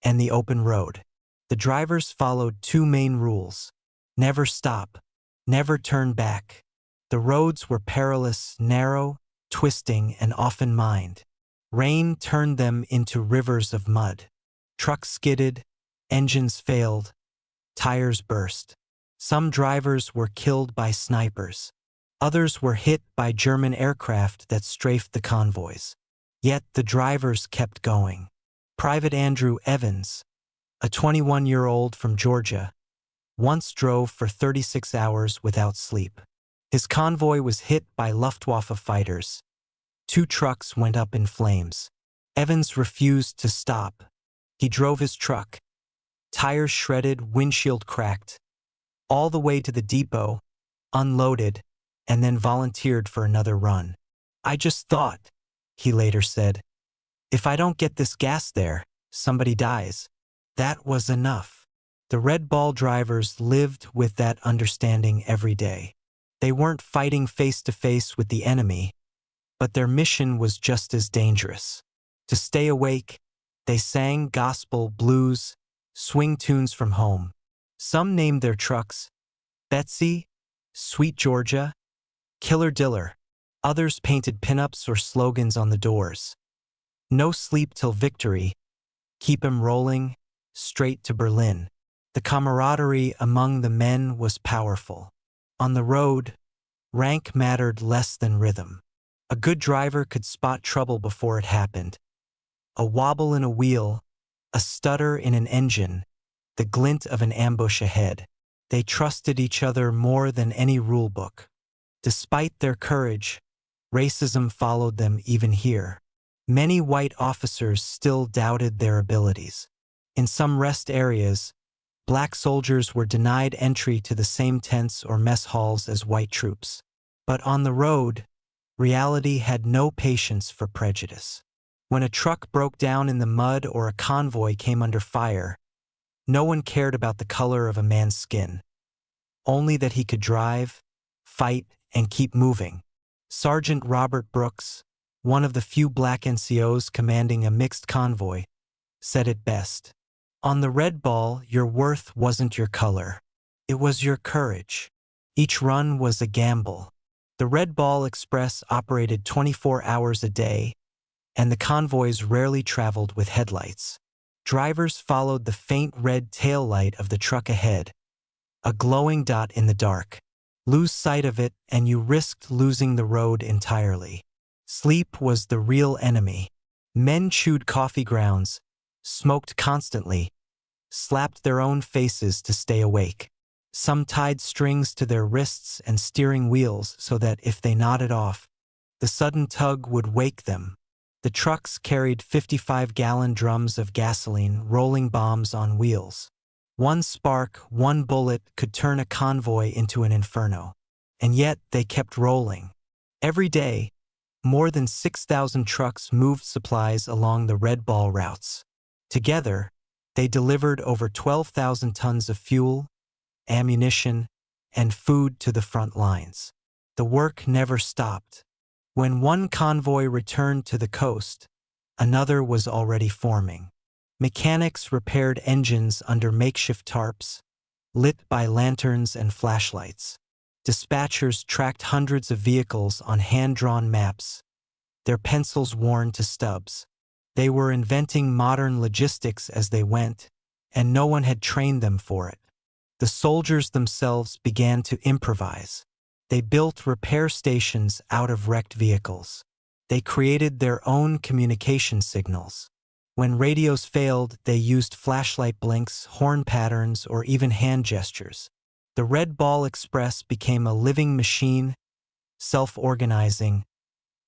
and the open road. The drivers followed 2 main rules: never stop, never turn back. The roads were perilous, narrow, twisting, and often mined. Rain turned them into rivers of mud. Trucks skidded, engines failed, tires burst. Some drivers were killed by snipers. Others were hit by German aircraft that strafed the convoys. Yet the drivers kept going. Private Andrew Evans, a 21-year-old from Georgia, once drove for 36 hours without sleep. His convoy was hit by Luftwaffe fighters. 2 trucks went up in flames. Evans refused to stop. He drove his truck, tires shredded, windshield cracked, all the way to the depot, unloaded, and then volunteered for another run. "I just thought," he later said, "if I don't get this gas there, somebody dies." That was enough. The Red Ball drivers lived with that understanding every day. They weren't fighting face to face with the enemy, but their mission was just as dangerous. To stay awake, they sang gospel, blues, swing tunes from home. Some named their trucks Betsy, Sweet Georgia, Killer Diller. Others painted pinups or slogans on the doors. No sleep till victory, keep 'em rolling, straight to Berlin. The camaraderie among the men was powerful. On the road, rank mattered less than rhythm. A good driver could spot trouble before it happened. A wobble in a wheel, a stutter in an engine, the glint of an ambush ahead. They trusted each other more than any rulebook. Despite their courage, racism followed them even here. Many white officers still doubted their abilities. In some rest areas, black soldiers were denied entry to the same tents or mess halls as white troops. But on the road, reality had no patience for prejudice. When a truck broke down in the mud or a convoy came under fire, no one cared about the color of a man's skin. Only that he could drive, fight, and keep moving. Sergeant Robert Brooks, one of the few black NCOs commanding a mixed convoy, said it best. "On the Red Ball, your worth wasn't your color. It was your courage. Each run was a gamble." The Red Ball Express operated 24 hours a day, and the convoys rarely traveled with headlights. Drivers followed the faint red tail light of the truck ahead, a glowing dot in the dark. Lose sight of it, and you risked losing the road entirely. Sleep was the real enemy. Men chewed coffee grounds, smoked constantly, slapped their own faces to stay awake. Some tied strings to their wrists and steering wheels so that if they nodded off, the sudden tug would wake them. The trucks carried 55-gallon drums of gasoline, rolling bombs on wheels. One spark, one bullet could turn a convoy into an inferno. And yet they kept rolling. Every day, more than 6,000 trucks moved supplies along the Red Ball routes. Together, they delivered over 12,000 tons of fuel, ammunition, and food to the front lines. The work never stopped. When one convoy returned to the coast, another was already forming. Mechanics repaired engines under makeshift tarps, lit by lanterns and flashlights. Dispatchers tracked hundreds of vehicles on hand-drawn maps, their pencils worn to stubs. They were inventing modern logistics as they went, and no one had trained them for it. The soldiers themselves began to improvise. They built repair stations out of wrecked vehicles. They created their own communication signals. When radios failed, they used flashlight blinks, horn patterns, or even hand gestures. The Red Ball Express became a living machine, self-organizing,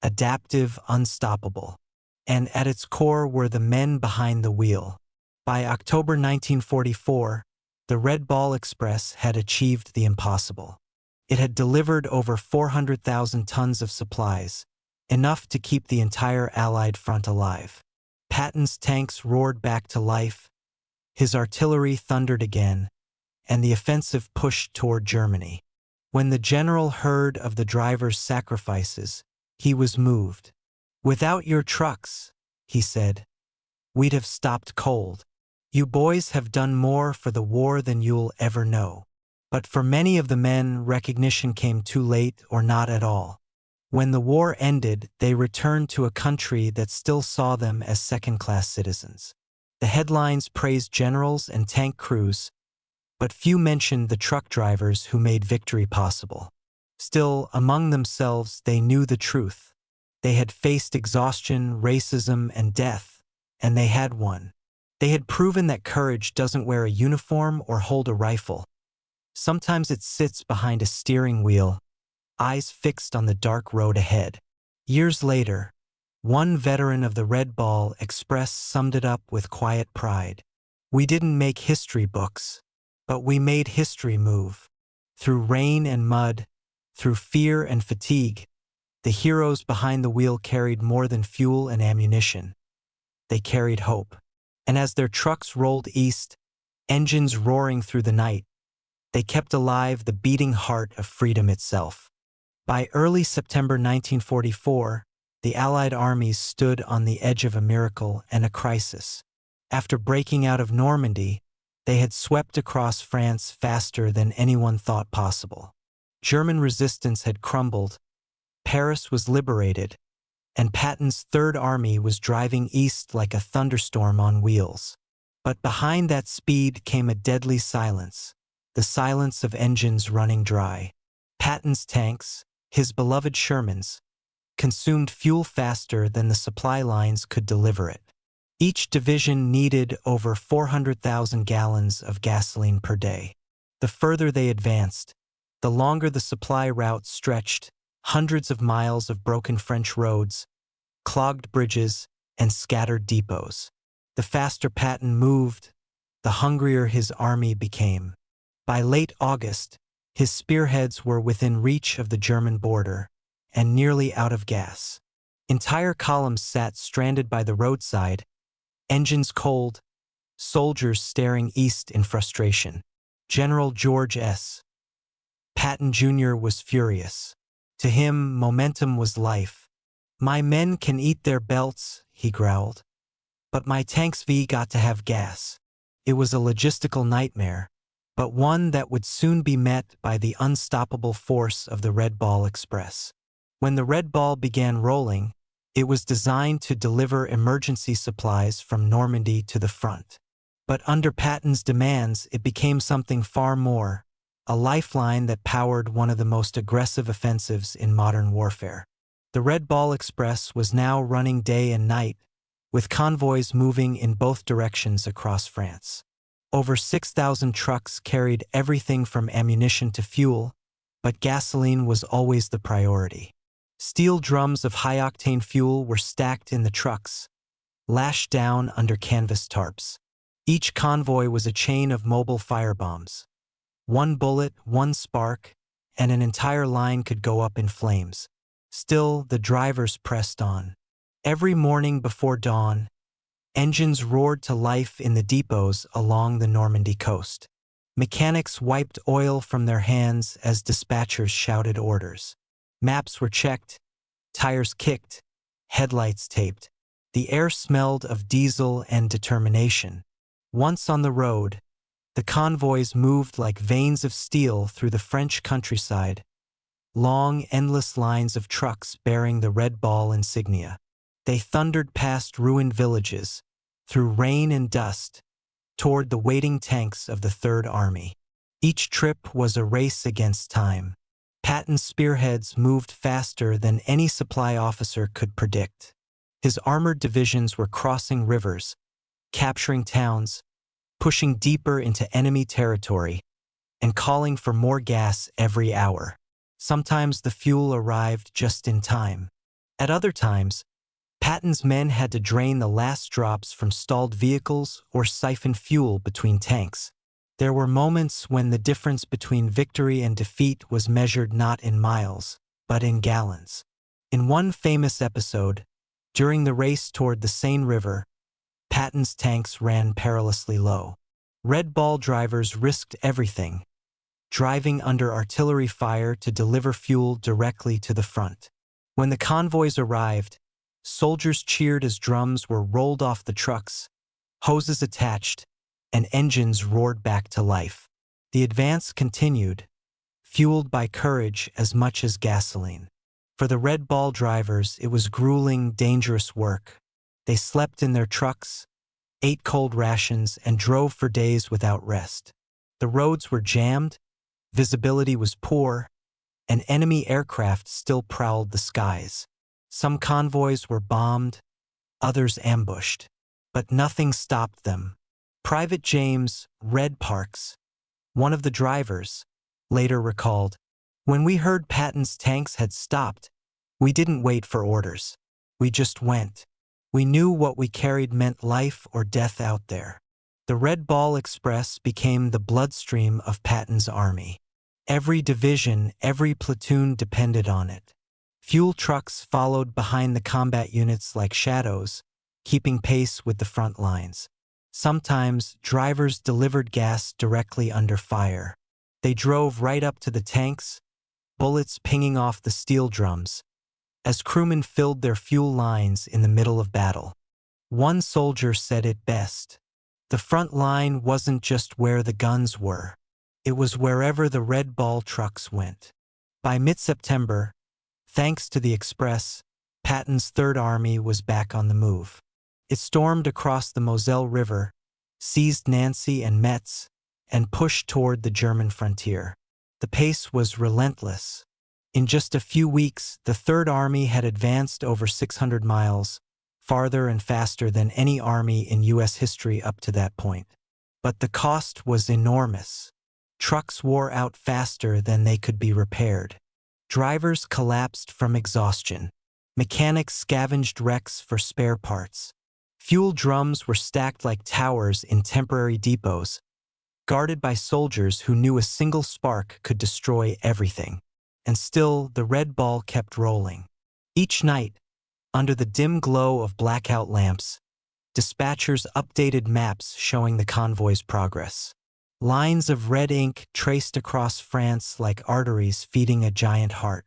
adaptive, unstoppable. And at its core were the men behind the wheel. By October 1944, the Red Ball Express had achieved the impossible. It had delivered over 400,000 tons of supplies, enough to keep the entire Allied front alive. Patton's tanks roared back to life, his artillery thundered again, and the offensive pushed toward Germany. When the general heard of the driver's sacrifices, he was moved. "Without your trucks," he said, "we'd have stopped cold. You boys have done more for the war than you'll ever know." But for many of the men, recognition came too late or not at all. When the war ended, they returned to a country that still saw them as second-class citizens. The headlines praised generals and tank crews, but few mentioned the truck drivers who made victory possible. Still, among themselves, they knew the truth. They had faced exhaustion, racism, and death, and they had won. They had proven that courage doesn't wear a uniform or hold a rifle. Sometimes it sits behind a steering wheel, eyes fixed on the dark road ahead. Years later, one veteran of the Red Ball Express summed it up with quiet pride. "We didn't make history books, but we made history move. Through rain and mud, through fear and fatigue, the heroes behind the wheel carried more than fuel and ammunition. They carried hope." And as their trucks rolled east, engines roaring through the night, they kept alive the beating heart of freedom itself. By early September 1944, the Allied armies stood on the edge of a miracle and a crisis. After breaking out of Normandy, they had swept across France faster than anyone thought possible. German resistance had crumbled, Paris was liberated, and Patton's Third Army was driving east like a thunderstorm on wheels. But behind that speed came a deadly silence, the silence of engines running dry. Patton's tanks, his beloved Shermans, consumed fuel faster than the supply lines could deliver it. Each division needed over 400,000 gallons of gasoline per day. The further they advanced, the longer the supply route stretched, hundreds of miles of broken French roads, clogged bridges, and scattered depots. The faster Patton moved, the hungrier his army became. By late August, his spearheads were within reach of the German border and nearly out of gas. Entire columns sat stranded by the roadside, engines cold, soldiers staring east in frustration. General George S. Patton Jr. was furious. To him, momentum was life. "My men can eat their belts," he growled, "but my tanks got to have gas." It was a logistical nightmare, but one that would soon be met by the unstoppable force of the Red Ball Express. When the Red Ball began rolling, it was designed to deliver emergency supplies from Normandy to the front. But under Patton's demands, it became something far more, a lifeline that powered one of the most aggressive offensives in modern warfare. The Red Ball Express was now running day and night, with convoys moving in both directions across France. Over 6,000 trucks carried everything from ammunition to fuel, but gasoline was always the priority. Steel drums of high-octane fuel were stacked in the trucks, lashed down under canvas tarps. Each convoy was a chain of mobile firebombs. One bullet, one spark, and an entire line could go up in flames. Still, the drivers pressed on. Every morning before dawn, engines roared to life in the depots along the Normandy coast. Mechanics wiped oil from their hands as dispatchers shouted orders. Maps were checked, tires kicked, headlights taped. The air smelled of diesel and determination. Once on the road, the convoys moved like veins of steel through the French countryside, long, endless lines of trucks bearing the Red Ball insignia. They thundered past ruined villages, through rain and dust, toward the waiting tanks of the Third Army. Each trip was a race against time. Patton's spearheads moved faster than any supply officer could predict. His armored divisions were crossing rivers, capturing towns, pushing deeper into enemy territory, and calling for more gas every hour. Sometimes the fuel arrived just in time. At other times, Patton's men had to drain the last drops from stalled vehicles or siphon fuel between tanks. There were moments when the difference between victory and defeat was measured not in miles, but in gallons. In one famous episode, during the race toward the Seine River, Patton's tanks ran perilously low. Red Ball drivers risked everything, driving under artillery fire to deliver fuel directly to the front. When the convoys arrived, soldiers cheered as drums were rolled off the trucks, hoses attached, and engines roared back to life. The advance continued, fueled by courage as much as gasoline. For the Red Ball drivers, it was grueling, dangerous work. They slept in their trucks, ate cold rations, and drove for days without rest. The roads were jammed, visibility was poor, and enemy aircraft still prowled the skies. Some convoys were bombed, others ambushed, but nothing stopped them. Private James Red Parks, one of the drivers, later recalled, "When we heard Patton's tanks had stopped, we didn't wait for orders. We just went. We knew what we carried meant life or death out there." The Red Ball Express became the bloodstream of Patton's army. Every division, every platoon depended on it. Fuel trucks followed behind the combat units like shadows, keeping pace with the front lines. Sometimes, drivers delivered gas directly under fire. They drove right up to the tanks, bullets pinging off the steel drums, as crewmen filled their fuel lines in the middle of battle. One soldier said it best. The front line wasn't just where the guns were. It was wherever the Red Ball trucks went. By mid-September, thanks to the Express, Patton's Third Army was back on the move. It stormed across the Moselle River, seized Nancy and Metz, and pushed toward the German frontier. The pace was relentless. In just a few weeks, the Third Army had advanced over 600 miles, farther and faster than any army in U.S. history up to that point. But the cost was enormous. Trucks wore out faster than they could be repaired. Drivers collapsed from exhaustion. Mechanics scavenged wrecks for spare parts. Fuel drums were stacked like towers in temporary depots, guarded by soldiers who knew a single spark could destroy everything. And still, the Red Ball kept rolling. Each night, under the dim glow of blackout lamps, dispatchers updated maps showing the convoy's progress. Lines of red ink traced across France like arteries feeding a giant heart.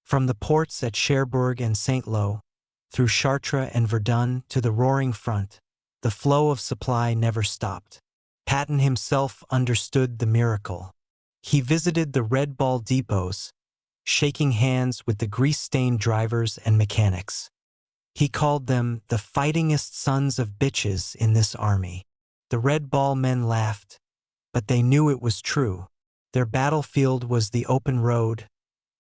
From the ports at Cherbourg and Saint-Lô, through Chartres and Verdun to the roaring front, the flow of supply never stopped. Patton himself understood the miracle. He visited the Red Ball depots, shaking hands with the grease-stained drivers and mechanics. He called them the fightingest sons of bitches in this army. The Red Ball men laughed, but they knew it was true. Their battlefield was the open road,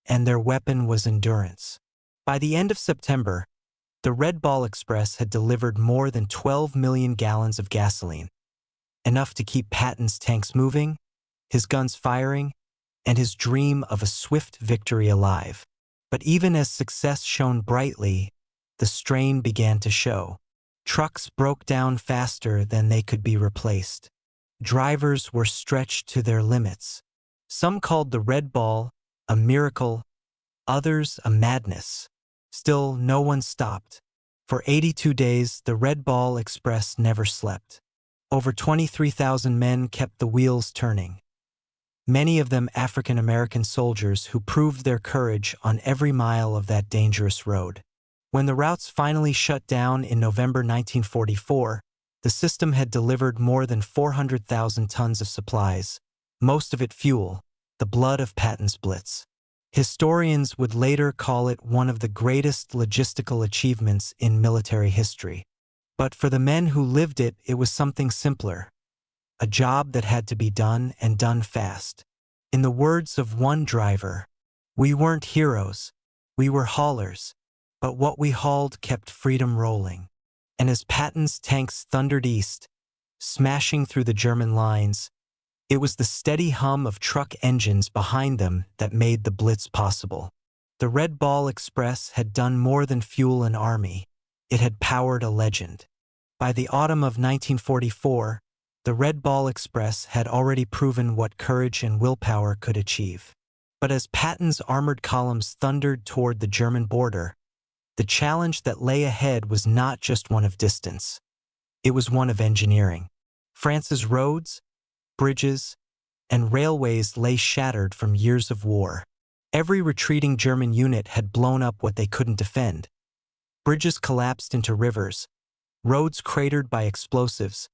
and their weapon was endurance. By the end of September, the Red Ball Express had delivered more than 12 million gallons of gasoline, enough to keep Patton's tanks moving, his guns firing, and his dream of a swift victory alive. But even as success shone brightly, the strain began to show. Trucks broke down faster than they could be replaced. Drivers were stretched to their limits. Some called the Red Ball a miracle, others a madness. Still, no one stopped. For 82 days, the Red Ball Express never slept. Over 23,000 men kept the wheels turning. Many of them African-American soldiers who proved their courage on every mile of that dangerous road. When the routes finally shut down in November 1944, the system had delivered more than 400,000 tons of supplies, most of it fuel, the blood of Patton's Blitz. Historians would later call it one of the greatest logistical achievements in military history. But for the men who lived it, it was something simpler, a job that had to be done and done fast. In the words of one driver, "We weren't heroes, we were haulers, but what we hauled kept freedom rolling." And as Patton's tanks thundered east, smashing through the German lines, it was the steady hum of truck engines behind them that made the Blitz possible. The Red Ball Express had done more than fuel an army. It had powered a legend. By the autumn of 1944, the Red Ball Express had already proven what courage and willpower could achieve. But as Patton's armored columns thundered toward the German border, the challenge that lay ahead was not just one of distance. It was one of engineering. France's roads, bridges, and railways lay shattered from years of war. Every retreating German unit had blown up what they couldn't defend. Bridges collapsed into rivers, roads cratered by explosives,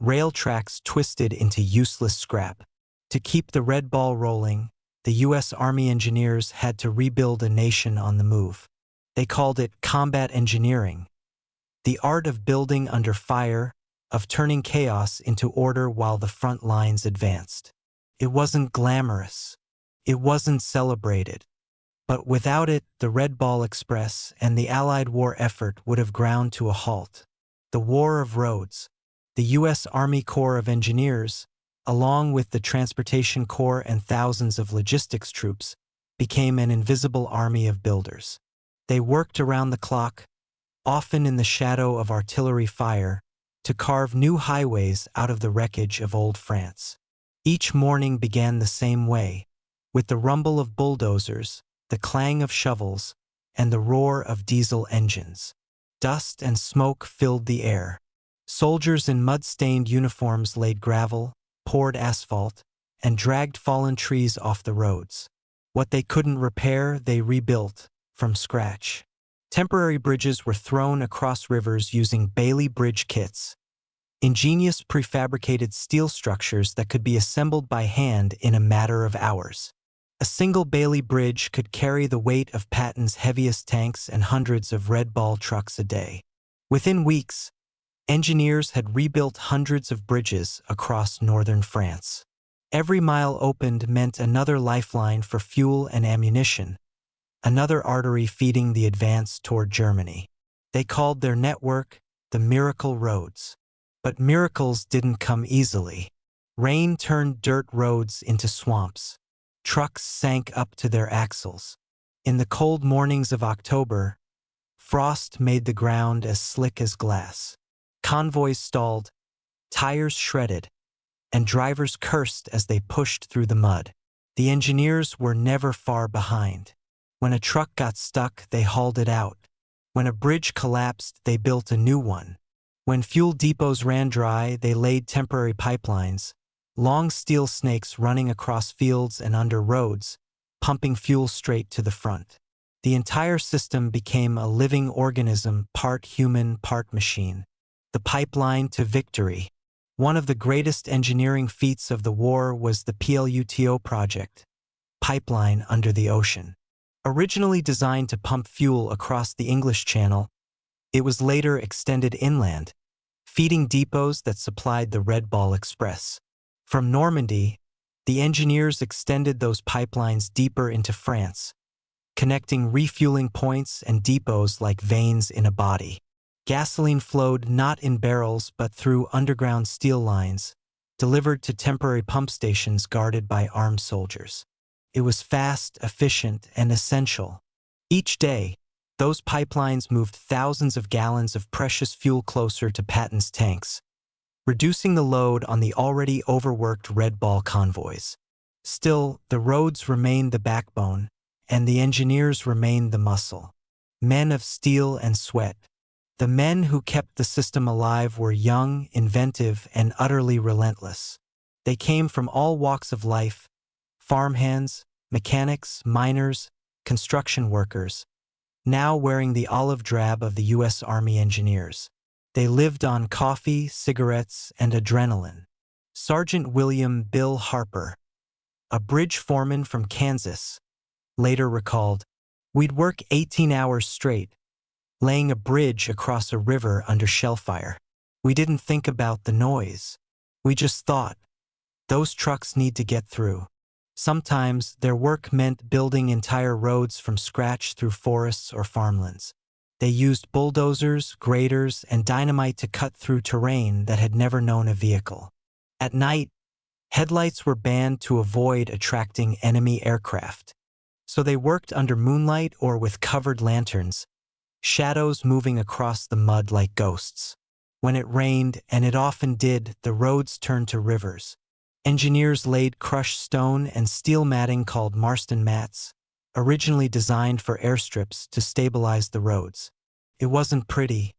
rail tracks twisted into useless scrap. To keep the Red Ball rolling, the U.S. Army engineers had to rebuild a nation on the move. They called it combat engineering, the art of building under fire, of turning chaos into order while the front lines advanced. It wasn't glamorous. It wasn't celebrated. But without it, the Red Ball Express and the Allied war effort would have ground to a halt. The War of Roads, the U.S. Army Corps of Engineers, along with the Transportation Corps and thousands of logistics troops, became an invisible army of builders. They worked around the clock, often in the shadow of artillery fire, to carve new highways out of the wreckage of old France. Each morning began the same way, with the rumble of bulldozers, the clang of shovels, and the roar of diesel engines. Dust and smoke filled the air. Soldiers in mud-stained uniforms laid gravel, poured asphalt, and dragged fallen trees off the roads. What they couldn't repair, they rebuilt from scratch. Temporary bridges were thrown across rivers using Bailey Bridge kits, ingenious prefabricated steel structures that could be assembled by hand in a matter of hours. A single Bailey Bridge could carry the weight of Patton's heaviest tanks and hundreds of Red Ball trucks a day. Within weeks, engineers had rebuilt hundreds of bridges across northern France. Every mile opened meant another lifeline for fuel and ammunition, another artery feeding the advance toward Germany. They called their network the Miracle Roads. But miracles didn't come easily. Rain turned dirt roads into swamps. Trucks sank up to their axles. In the cold mornings of October, frost made the ground as slick as glass. Convoys stalled, tires shredded, and drivers cursed as they pushed through the mud. The engineers were never far behind. When a truck got stuck, they hauled it out. When a bridge collapsed, they built a new one. When fuel depots ran dry, they laid temporary pipelines, long steel snakes running across fields and under roads, pumping fuel straight to the front. The entire system became a living organism, part human, part machine. The pipeline to victory. One of the greatest engineering feats of the war was the PLUTO project, Pipeline Under the Ocean. Originally designed to pump fuel across the English Channel, it was later extended inland, feeding depots that supplied the Red Ball Express. From Normandy, the engineers extended those pipelines deeper into France, connecting refueling points and depots like veins in a body. Gasoline flowed not in barrels but through underground steel lines, delivered to temporary pump stations guarded by armed soldiers. It was fast, efficient, and essential. Each day, those pipelines moved thousands of gallons of precious fuel closer to Patton's tanks, reducing the load on the already overworked Red Ball convoys. Still, the roads remained the backbone, and the engineers remained the muscle. Men of steel and sweat. The men who kept the system alive were young, inventive, and utterly relentless. They came from all walks of life: farmhands, mechanics, miners, construction workers. now wearing the olive drab of the U.S. Army engineers. They lived on coffee, cigarettes, and adrenaline. Sergeant William Bill Harper, a bridge foreman from Kansas, later recalled, "We'd work 18 hours straight, laying a bridge across a river under shellfire. We didn't think about the noise. We just thought, those trucks need to get through." Sometimes their work meant building entire roads from scratch through forests or farmlands. They used bulldozers, graders, and dynamite to cut through terrain that had never known a vehicle. At night, headlights were banned to avoid attracting enemy aircraft. So they worked under moonlight or with covered lanterns, shadows moving across the mud like ghosts. When it rained, and it often did, the roads turned to rivers. Engineers laid crushed stone and steel matting called Marston mats, originally designed for airstrips to stabilize the roads. It wasn't pretty,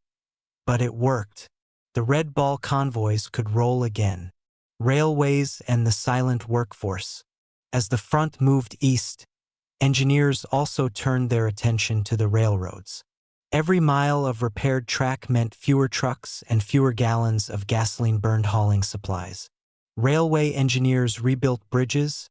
but it worked. The Red Ball convoys could roll again. Railways and the silent workforce. As the front moved east, engineers also turned their attention to the railroads. Every mile of repaired track meant fewer trucks and fewer gallons of gasoline burned hauling supplies. Railway engineers rebuilt bridges,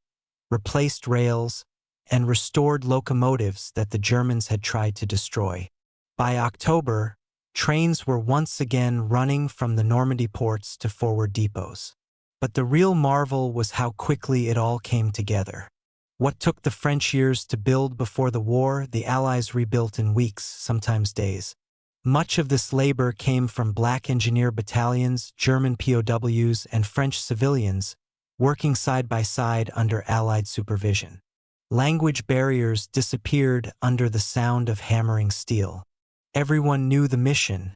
replaced rails, and restored locomotives that the Germans had tried to destroy. By October, trains were once again running from the Normandy ports to forward depots. But the real marvel was how quickly it all came together. What took the French years to build before the war, the Allies rebuilt in weeks, sometimes days. Much of this labor came from black engineer battalions, German POWs, and French civilians, working side by side under Allied supervision. Language barriers disappeared under the sound of hammering steel. Everyone knew the mission: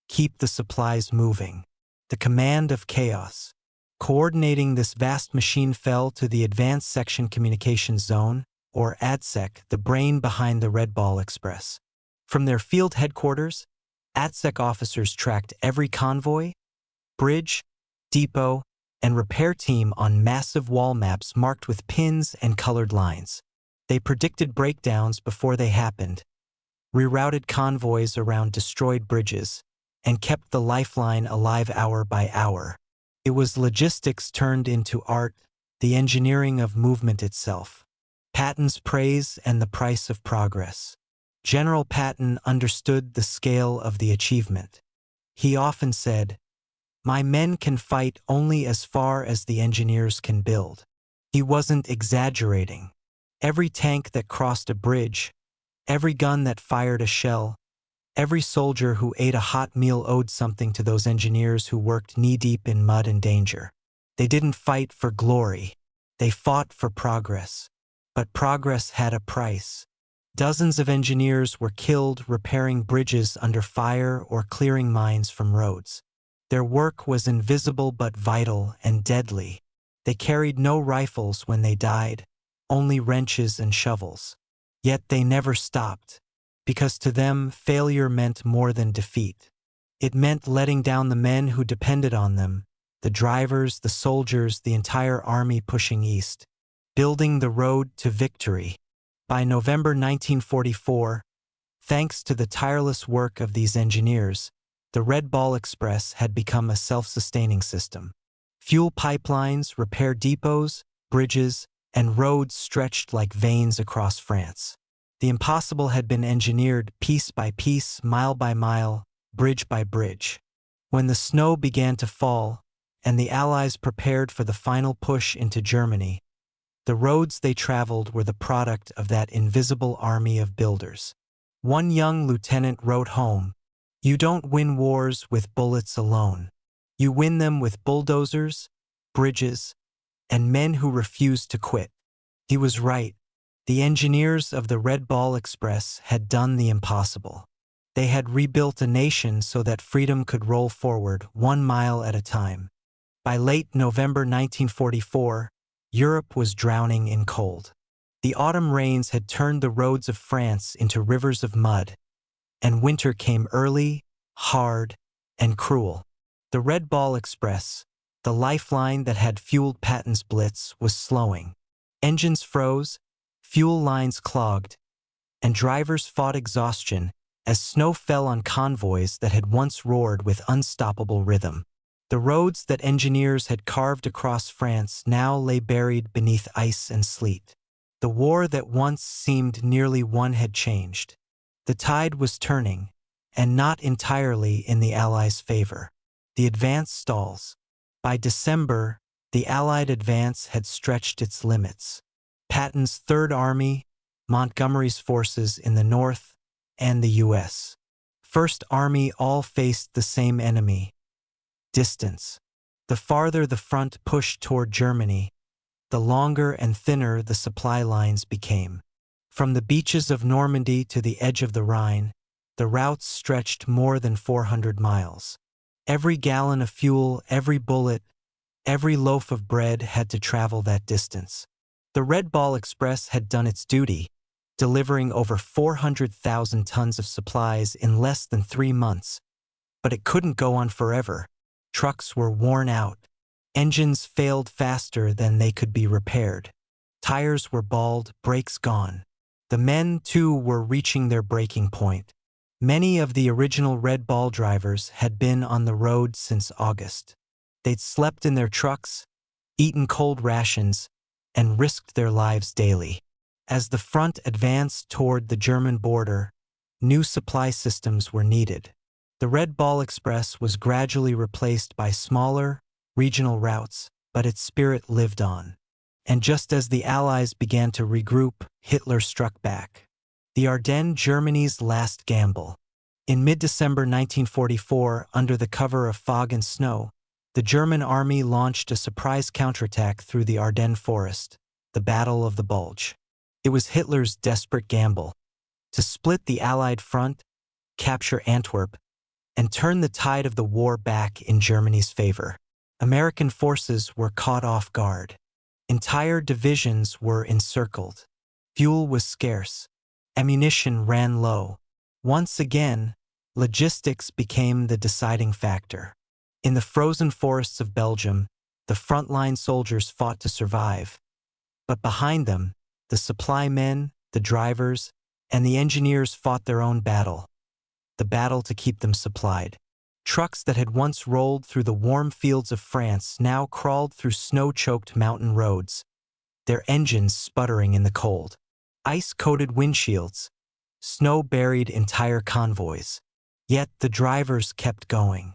keep the supplies moving. The command of chaos. Coordinating this vast machine fell to the Advanced Section Communications Zone, or ADSEC, the brain behind the Red Ball Express. From their field headquarters, ADSEC officers tracked every convoy, bridge, depot, and repair team on massive wall maps marked with pins and colored lines. They predicted breakdowns before they happened, rerouted convoys around destroyed bridges, and kept the lifeline alive hour by hour. It was logistics turned into art, the engineering of movement itself. Patton's praise and the price of progress. General Patton understood the scale of the achievement. He often said, "My men can fight only as far as the engineers can build." He wasn't exaggerating. Every tank that crossed a bridge, every gun that fired a shell, every soldier who ate a hot meal owed something to those engineers who worked knee-deep in mud and danger. They didn't fight for glory. They fought for progress. But progress had a price. Dozens of engineers were killed repairing bridges under fire or clearing mines from roads. Their work was invisible but vital and deadly. They carried no rifles when they died, only wrenches and shovels. Yet they never stopped, because to them failure meant more than defeat. It meant letting down the men who depended on them, the drivers, the soldiers, the entire army pushing east, building the road to victory. By November 1944, thanks to the tireless work of these engineers, the Red Ball Express had become a self-sustaining system. Fuel pipelines, repair depots, bridges, and roads stretched like veins across France. The impossible had been engineered piece by piece, mile by mile, bridge by bridge. When the snow began to fall, and the Allies prepared for the final push into Germany, the roads they traveled were the product of that invisible army of builders. One young lieutenant wrote home, "You don't win wars with bullets alone. You win them with bulldozers, bridges, and men who refuse to quit." He was right. The engineers of the Red Ball Express had done the impossible. They had rebuilt a nation so that freedom could roll forward 1 mile at a time. By late November 1944, Europe was drowning in cold. The autumn rains had turned the roads of France into rivers of mud, and winter came early, hard, and cruel. The Red Ball Express, the lifeline that had fueled Patton's blitz, was slowing. Engines froze, fuel lines clogged, and drivers fought exhaustion as snow fell on convoys that had once roared with unstoppable rhythm. The roads that engineers had carved across France now lay buried beneath ice and sleet. The war that once seemed nearly won had changed. The tide was turning, and not entirely in the Allies' favor. The advance stalls. By December, the Allied advance had stretched its limits. Patton's Third Army, Montgomery's forces in the north, and the U.S. First Army all faced the same enemy: distance. The farther the front pushed toward Germany, the longer and thinner the supply lines became. From the beaches of Normandy to the edge of the Rhine, the routes stretched more than 400 miles. Every gallon of fuel, every bullet, every loaf of bread had to travel that distance. The Red Ball Express had done its duty, delivering over 400,000 tons of supplies in less than 3 months. But it couldn't go on forever. Trucks were worn out. Engines failed faster than they could be repaired. Tires were bald, brakes gone. The men, too, were reaching their breaking point. Many of the original Red Ball drivers had been on the road since August. They'd slept in their trucks, eaten cold rations, and risked their lives daily. As the front advanced toward the German border, new supply systems were needed. The Red Ball Express was gradually replaced by smaller, regional routes, but its spirit lived on. And just as the Allies began to regroup, Hitler struck back. The Ardennes, Germany's last gamble. In mid-December 1944, under the cover of fog and snow, the German army launched a surprise counterattack through the Ardennes forest, the Battle of the Bulge. It was Hitler's desperate gamble: to split the Allied front, capture Antwerp, and turn the tide of the war back in Germany's favor. American forces were caught off guard. Entire divisions were encircled. Fuel was scarce. Ammunition ran low. Once again, logistics became the deciding factor. In the frozen forests of Belgium, the frontline soldiers fought to survive. But behind them, the supply men, the drivers, and the engineers fought their own battle. The battle to keep them supplied. Trucks that had once rolled through the warm fields of France now crawled through snow-choked mountain roads, their engines sputtering in the cold. Ice-coated windshields, snow-buried entire convoys. Yet the drivers kept going.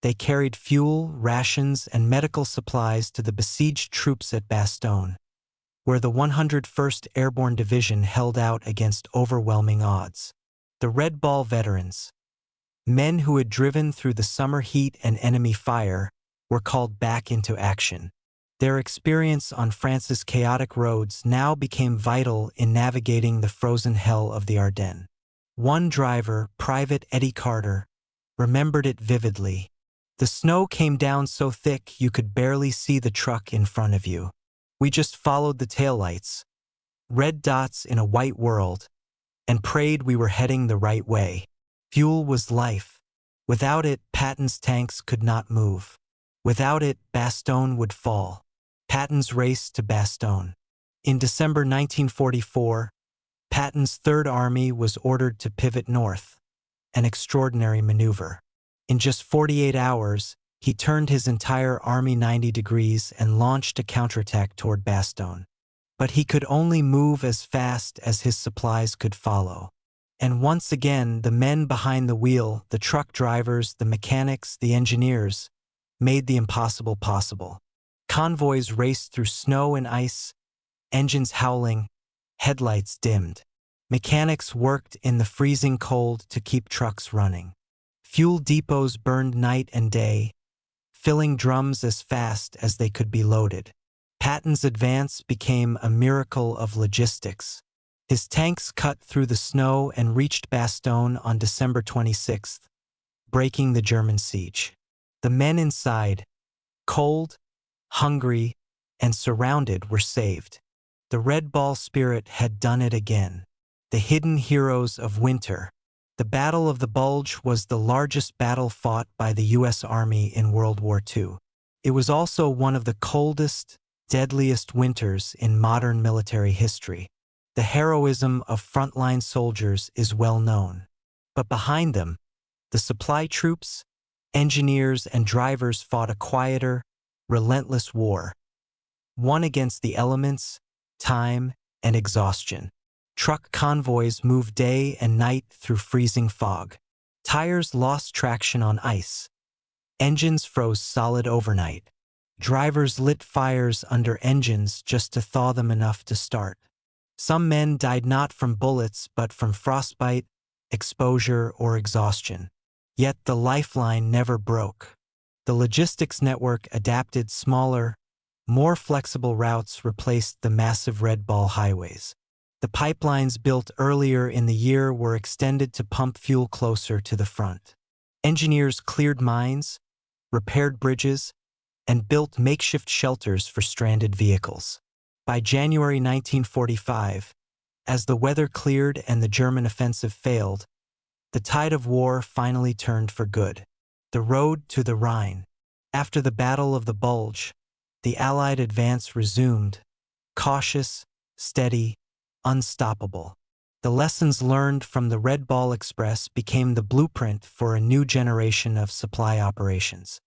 They carried fuel, rations, and medical supplies to the besieged troops at Bastogne, where the 101st Airborne Division held out against overwhelming odds. The Red Ball veterans, men who had driven through the summer heat and enemy fire, were called back into action. Their experience on France's chaotic roads now became vital in navigating the frozen hell of the Ardennes. One driver, Private Eddie Carter, remembered it vividly. The snow came down so thick you could barely see the truck in front of you. We just followed the taillights, red dots in a white world, and prayed we were heading the right way. Fuel was life. Without it, Patton's tanks could not move. Without it, Bastogne would fall. Patton's race to Bastogne. In December 1944, Patton's Third Army was ordered to pivot north, an extraordinary maneuver. In just 48 hours, he turned his entire army 90 degrees and launched a counterattack toward Bastogne. But he could only move as fast as his supplies could follow. And once again, the men behind the wheel, the truck drivers, the mechanics, the engineers, made the impossible possible. Convoys raced through snow and ice, engines howling, headlights dimmed. Mechanics worked in the freezing cold to keep trucks running. Fuel depots burned night and day, filling drums as fast as they could be loaded. Patton's advance became a miracle of logistics. His tanks cut through the snow and reached Bastogne on December 26th, breaking the German siege. The men inside, cold, hungry, and surrounded, were saved. The Red Ball spirit had done it again. The hidden heroes of winter. The Battle of the Bulge was the largest battle fought by the U.S. Army in World War II. It was also one of the coldest, deadliest winters in modern military history. The heroism of frontline soldiers is well known. But behind them, the supply troops, engineers, and drivers fought a quieter, relentless war. One against the elements, time, and exhaustion. Truck convoys moved day and night through freezing fog. Tires lost traction on ice. Engines froze solid overnight. Drivers lit fires under engines just to thaw them enough to start. Some men died not from bullets but from frostbite, exposure, or exhaustion. Yet the lifeline never broke. The logistics network adapted. Smaller, more flexible routes replaced the massive red ball highways. The pipelines built earlier in the year were extended to pump fuel closer to the front. Engineers cleared mines, repaired bridges, and built makeshift shelters for stranded vehicles. By January 1945, as the weather cleared and the German offensive failed, the tide of war finally turned for good. The road to the Rhine. After the Battle of the Bulge, the Allied advance resumed, cautious, steady, unstoppable. The lessons learned from the Red Ball Express became the blueprint for a new generation of supply operations.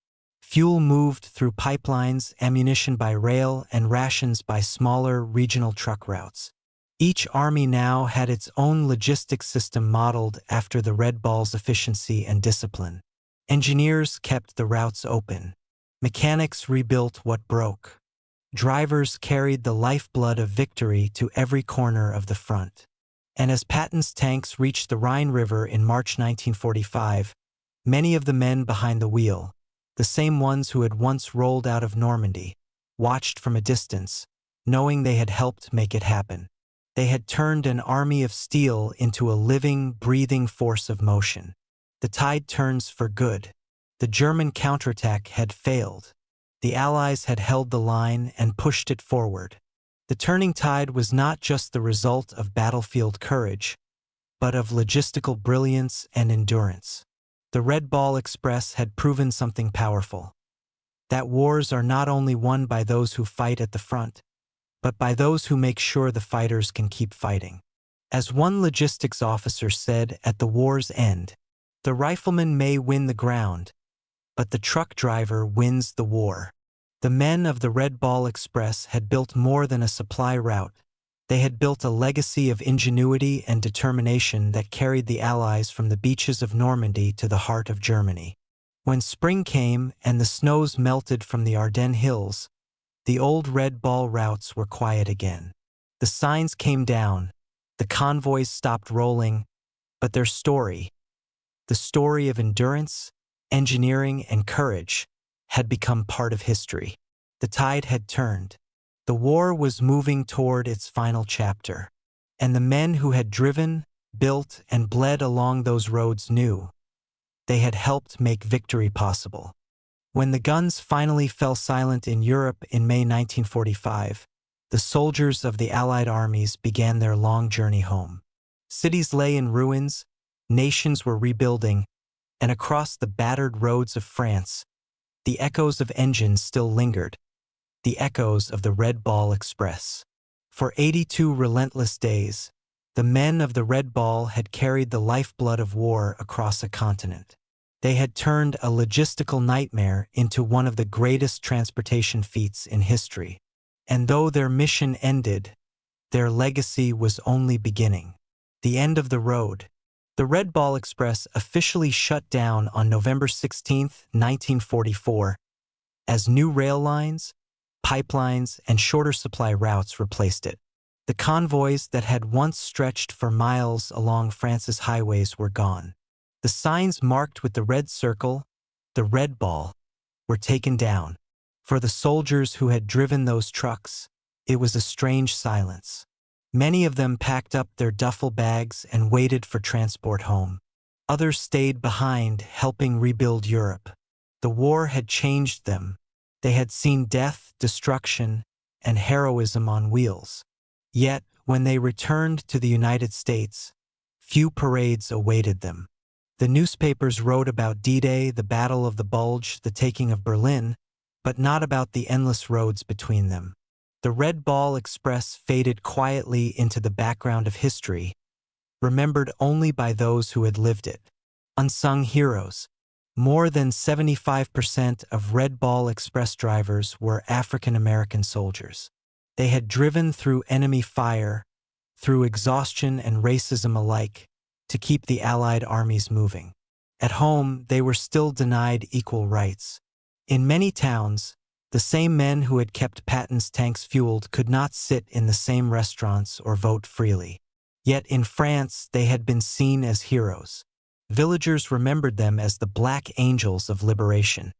Fuel moved through pipelines, ammunition by rail, and rations by smaller regional truck routes. Each army now had its own logistics system modeled after the Red Ball's efficiency and discipline. Engineers kept the routes open. Mechanics rebuilt what broke. Drivers carried the lifeblood of victory to every corner of the front. And as Patton's tanks reached the Rhine River in March 1945, many of the men behind the wheel, the same ones who had once rolled out of Normandy, watched from a distance, knowing they had helped make it happen. They had turned an army of steel into a living, breathing force of motion. The tide turns for good. The German counterattack had failed. The Allies had held the line and pushed it forward. The turning tide was not just the result of battlefield courage, but of logistical brilliance and endurance. The Red Ball Express had proven something powerful. That wars are not only won by those who fight at the front, but by those who make sure the fighters can keep fighting. As one logistics officer said at the war's end, the rifleman may win the ground, but the truck driver wins the war. The men of the Red Ball Express had built more than a supply route. They had built a legacy of ingenuity and determination that carried the Allies from the beaches of Normandy to the heart of Germany. When spring came and the snows melted from the Ardennes hills, the old Red Ball routes were quiet again. The signs came down, the convoys stopped rolling, but their story, the story of endurance, engineering, and courage, had become part of history. The tide had turned. The war was moving toward its final chapter. And the men who had driven, built, and bled along those roads knew they had helped make victory possible. When the guns finally fell silent in Europe in May 1945, the soldiers of the Allied armies began their long journey home. Cities lay in ruins, nations were rebuilding, and across the battered roads of France, the echoes of engines still lingered, the echoes of the Red Ball Express. For 82 relentless days, the men of the Red Ball had carried the lifeblood of war across a continent. They had turned a logistical nightmare into one of the greatest transportation feats in history. And though their mission ended, their legacy was only beginning. The end of the road. The Red Ball Express officially shut down on November 16, 1944, as new rail lines, pipelines, and shorter supply routes replaced it. The convoys that had once stretched for miles along France's highways were gone. The signs marked with the red circle, the Red Ball, were taken down. For the soldiers who had driven those trucks, it was a strange silence. Many of them packed up their duffel bags and waited for transport home. Others stayed behind, helping rebuild Europe. The war had changed them. They had seen death, destruction, and heroism on wheels. Yet, when they returned to the United States, few parades awaited them. The newspapers wrote about D-Day, the Battle of the Bulge, the taking of Berlin, but not about the endless roads between them. The Red Ball Express faded quietly into the background of history, remembered only by those who had lived it. Unsung heroes. More than 75% of Red Ball Express drivers were African American soldiers. They had driven through enemy fire, through exhaustion and racism alike, to keep the Allied armies moving. At home, they were still denied equal rights. In many towns, the same men who had kept Patton's tanks fueled could not sit in the same restaurants or vote freely. Yet in France, they had been seen as heroes. Villagers remembered them as the Black Angels of liberation.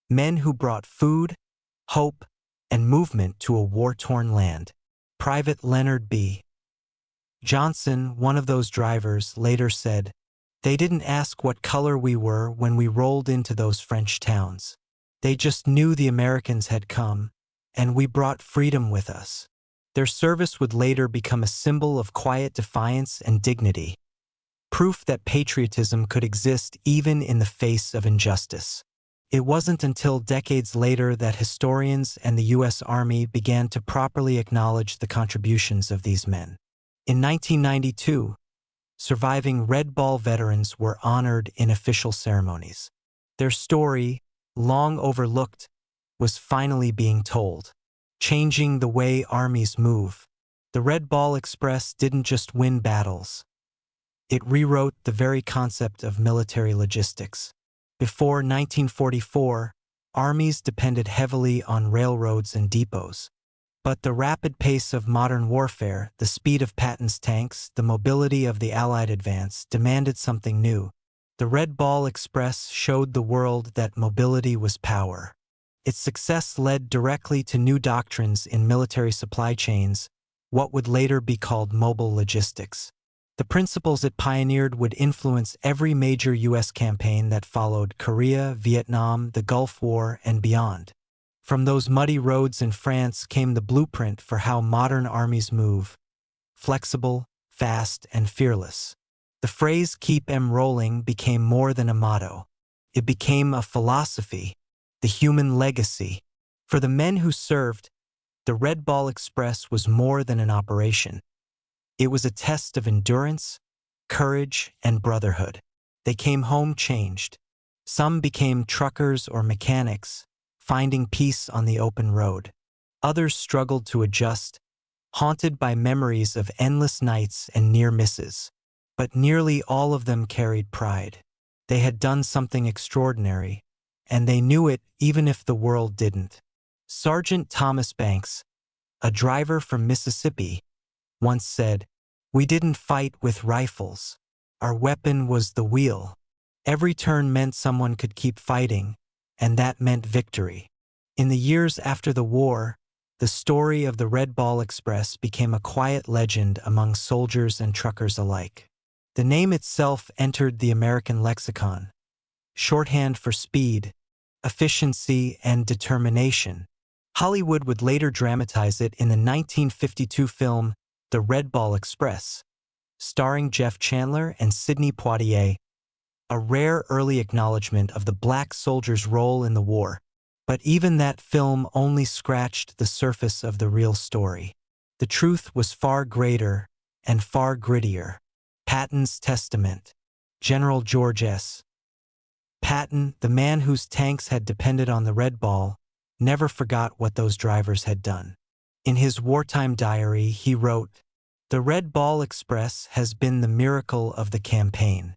Men who brought food, hope, and movement to a war-torn land. Private Leonard B. Johnson, one of those drivers, later said, "They didn't ask what color we were when we rolled into those French towns. They just knew the Americans had come, and we brought freedom with us." Their service would later become a symbol of quiet defiance and dignity, proof that patriotism could exist even in the face of injustice. It wasn't until decades later that historians and the U.S. Army began to properly acknowledge the contributions of these men. In 1992, surviving Red Ball veterans were honored in official ceremonies. Their story, long overlooked, was finally being told, changing the way armies move. The Red Ball Express didn't just win battles. It rewrote the very concept of military logistics. Before 1944, armies depended heavily on railroads and depots. But the rapid pace of modern warfare, the speed of Patton's tanks, the mobility of the Allied advance demanded something new. The Red Ball Express showed the world that mobility was power. Its success led directly to new doctrines in military supply chains, what would later be called mobile logistics. The principles it pioneered would influence every major U.S. campaign that followed: Korea, Vietnam, the Gulf War, and beyond. From those muddy roads in France came the blueprint for how modern armies move: flexible, fast, and fearless. The phrase "keep 'em rolling" became more than a motto. It became a philosophy, the human legacy. For the men who served, the Red Ball Express was more than an operation. It was a test of endurance, courage, and brotherhood. They came home changed. Some became truckers or mechanics, finding peace on the open road. Others struggled to adjust, haunted by memories of endless nights and near misses. But nearly all of them carried pride. They had done something extraordinary, and they knew it even if the world didn't. Sergeant Thomas Banks, a driver from Mississippi, once said, "We didn't fight with rifles. Our weapon was the wheel." Every turn meant someone could keep fighting, and that meant victory. In the years after the war, the story of the Red Ball Express became a quiet legend among soldiers and truckers alike. The name itself entered the American lexicon, shorthand for speed, efficiency, and determination. Hollywood would later dramatize it in the 1952 film The Red Ball Express, starring Jeff Chandler and Sidney Poitier, a rare early acknowledgement of the black soldier's role in the war. But even that film only scratched the surface of the real story. The truth was far greater and far grittier. Patton's testament. General George S. Patton, the man whose tanks had depended on the Red Ball, never forgot what those drivers had done. In his wartime diary, he wrote, "The Red Ball Express has been the miracle of the campaign.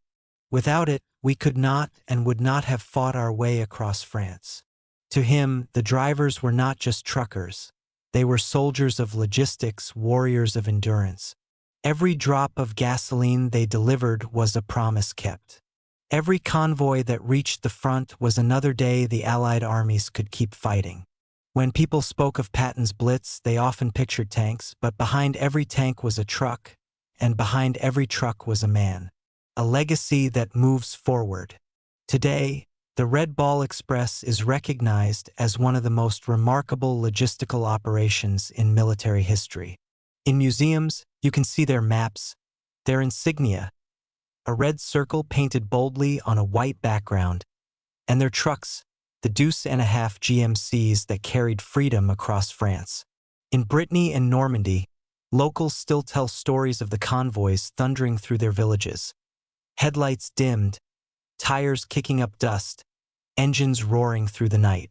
Without it, we could not and would not have fought our way across France." To him, the drivers were not just truckers. They were soldiers of logistics, warriors of endurance. Every drop of gasoline they delivered was a promise kept. Every convoy that reached the front was another day the Allied armies could keep fighting. When people spoke of Patton's Blitz, they often pictured tanks, but behind every tank was a truck, and behind every truck was a man. A legacy that moves forward. Today, the Red Ball Express is recognized as one of the most remarkable logistical operations in military history. In museums, you can see their maps, their insignia, a red circle painted boldly on a white background, and their trucks, the deuce-and-a-half GMCs that carried freedom across France. In Brittany and Normandy, locals still tell stories of the convoys thundering through their villages. Headlights dimmed, tires kicking up dust, engines roaring through the night.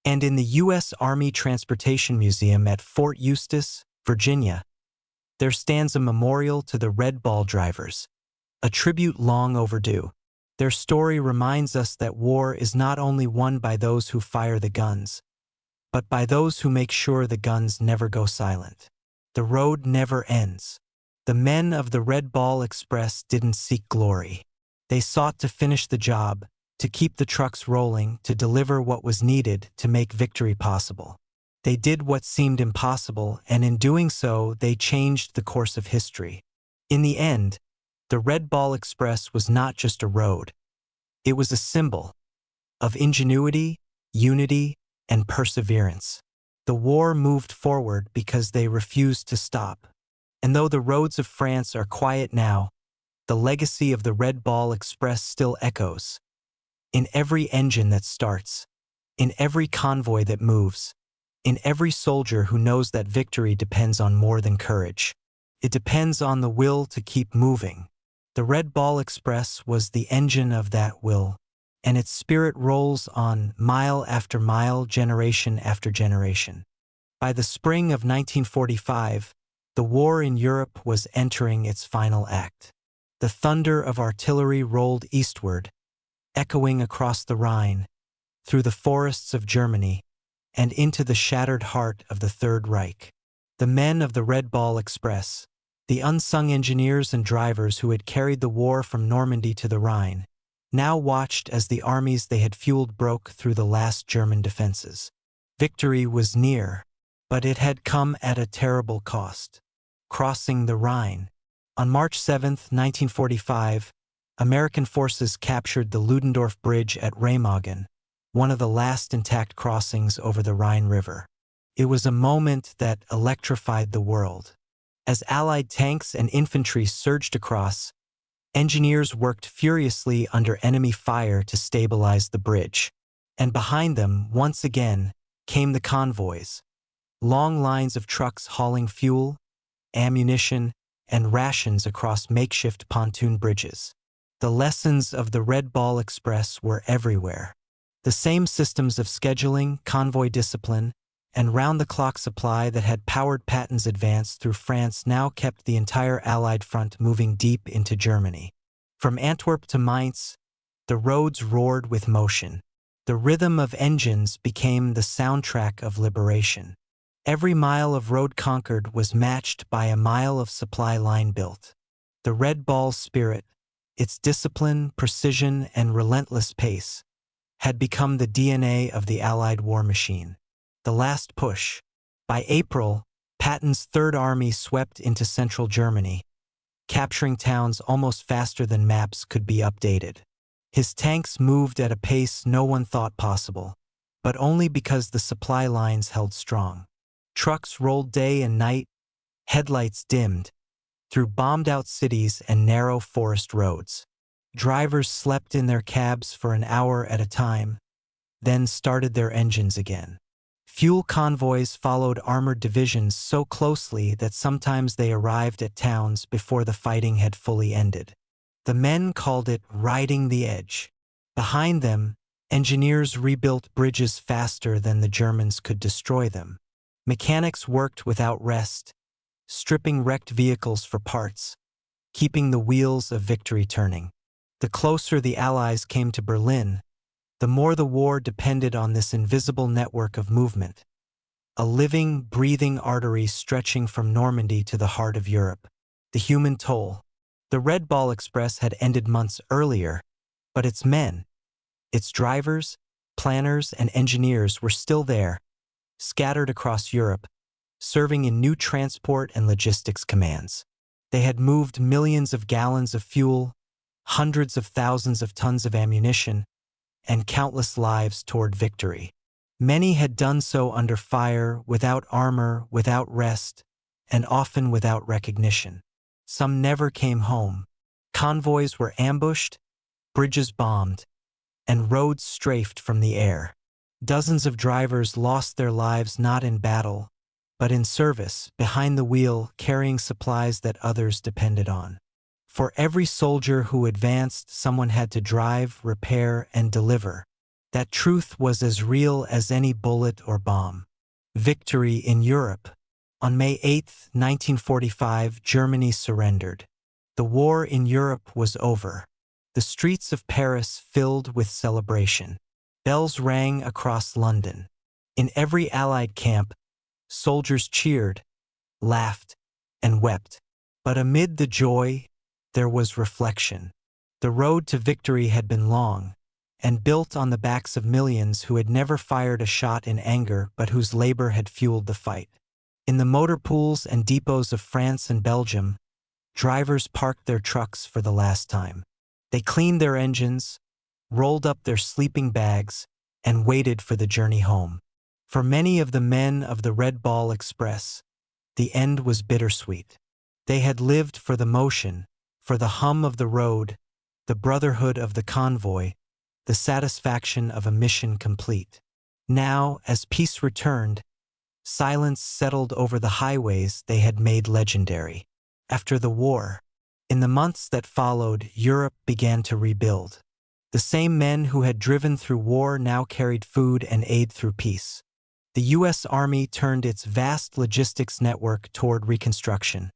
And in the U.S. Army Transportation Museum at Fort Eustis, Virginia, there stands a memorial to the Red Ball drivers, a tribute long overdue. Their story reminds us that war is not only won by those who fire the guns, but by those who make sure the guns never go silent. The road never ends. The men of the Red Ball Express didn't seek glory. They sought to finish the job, to keep the trucks rolling, to deliver what was needed to make victory possible. They did what seemed impossible, and in doing so, they changed the course of history. In the end, the Red Ball Express was not just a road. It was a symbol of ingenuity, unity, and perseverance. The war moved forward because they refused to stop. And though the roads of France are quiet now, the legacy of the Red Ball Express still echoes. In every engine that starts, in every convoy that moves, in every soldier who knows that victory depends on more than courage. It depends on the will to keep moving. The Red Ball Express was the engine of that will, and its spirit rolls on mile after mile, generation after generation. By the spring of 1945, the war in Europe was entering its final act. The thunder of artillery rolled eastward, echoing across the Rhine, through the forests of Germany, and into the shattered heart of the Third Reich. The men of the Red Ball Express, the unsung engineers and drivers who had carried the war from Normandy to the Rhine, now watched as the armies they had fueled broke through the last German defenses. Victory was near, but it had come at a terrible cost. Crossing the Rhine. On March 7, 1945, American forces captured the Ludendorff Bridge at Remagen, one of the last intact crossings over the Rhine River. It was a moment that electrified the world. As Allied tanks and infantry surged across, engineers worked furiously under enemy fire to stabilize the bridge. And behind them, once again, came the convoys. Long lines of trucks hauling fuel, ammunition, and rations across makeshift pontoon bridges. The lessons of the Red Ball Express were everywhere. The same systems of scheduling, convoy discipline, and round-the-clock supply that had powered Patton's advance through France now kept the entire Allied front moving deep into Germany. From Antwerp to Mainz, the roads roared with motion. The rhythm of engines became the soundtrack of liberation. Every mile of road conquered was matched by a mile of supply line built. The Red Ball spirit, its discipline, precision, and relentless pace, had become the DNA of the Allied war machine. The last push. By April, Patton's Third Army swept into central Germany, capturing towns almost faster than maps could be updated. His tanks moved at a pace no one thought possible, but only because the supply lines held strong. Trucks rolled day and night, headlights dimmed, through bombed-out cities and narrow forest roads. Drivers slept in their cabs for an hour at a time, then started their engines again. Fuel convoys followed armored divisions so closely that sometimes they arrived at towns before the fighting had fully ended. The men called it riding the edge. Behind them, engineers rebuilt bridges faster than the Germans could destroy them. Mechanics worked without rest, stripping wrecked vehicles for parts, keeping the wheels of victory turning. The closer the Allies came to Berlin, the more the war depended on this invisible network of movement, a living, breathing artery stretching from Normandy to the heart of Europe. The human toll. The Red Ball Express had ended months earlier, but its men, its drivers, planners, and engineers were still there, scattered across Europe, serving in new transport and logistics commands. They had moved millions of gallons of fuel, hundreds of thousands of tons of ammunition, and countless lives toward victory. Many had done so under fire, without armor, without rest, and often without recognition. Some never came home. Convoys were ambushed, bridges bombed, and roads strafed from the air. Dozens of drivers lost their lives not in battle, but in service, behind the wheel, carrying supplies that others depended on. For every soldier who advanced, someone had to drive, repair, and deliver. That truth was as real as any bullet or bomb. Victory in Europe. On May 8, 1945, Germany surrendered. The war in Europe was over. The streets of Paris filled with celebration. Bells rang across London. In every Allied camp, soldiers cheered, laughed, and wept. But amid the joy, there was reflection. The road to victory had been long, and built on the backs of millions who had never fired a shot in anger but whose labor had fueled the fight. In the motor pools and depots of France and Belgium, drivers parked their trucks for the last time. They cleaned their engines, rolled up their sleeping bags, and waited for the journey home. For many of the men of the Red Ball Express, the end was bittersweet. They had lived for the motion, for the hum of the road, the brotherhood of the convoy, the satisfaction of a mission complete. Now, as peace returned, silence settled over the highways they had made legendary. After the war, in the months that followed, Europe began to rebuild. The same men who had driven through war now carried food and aid through peace. The U.S. Army turned its vast logistics network toward reconstruction,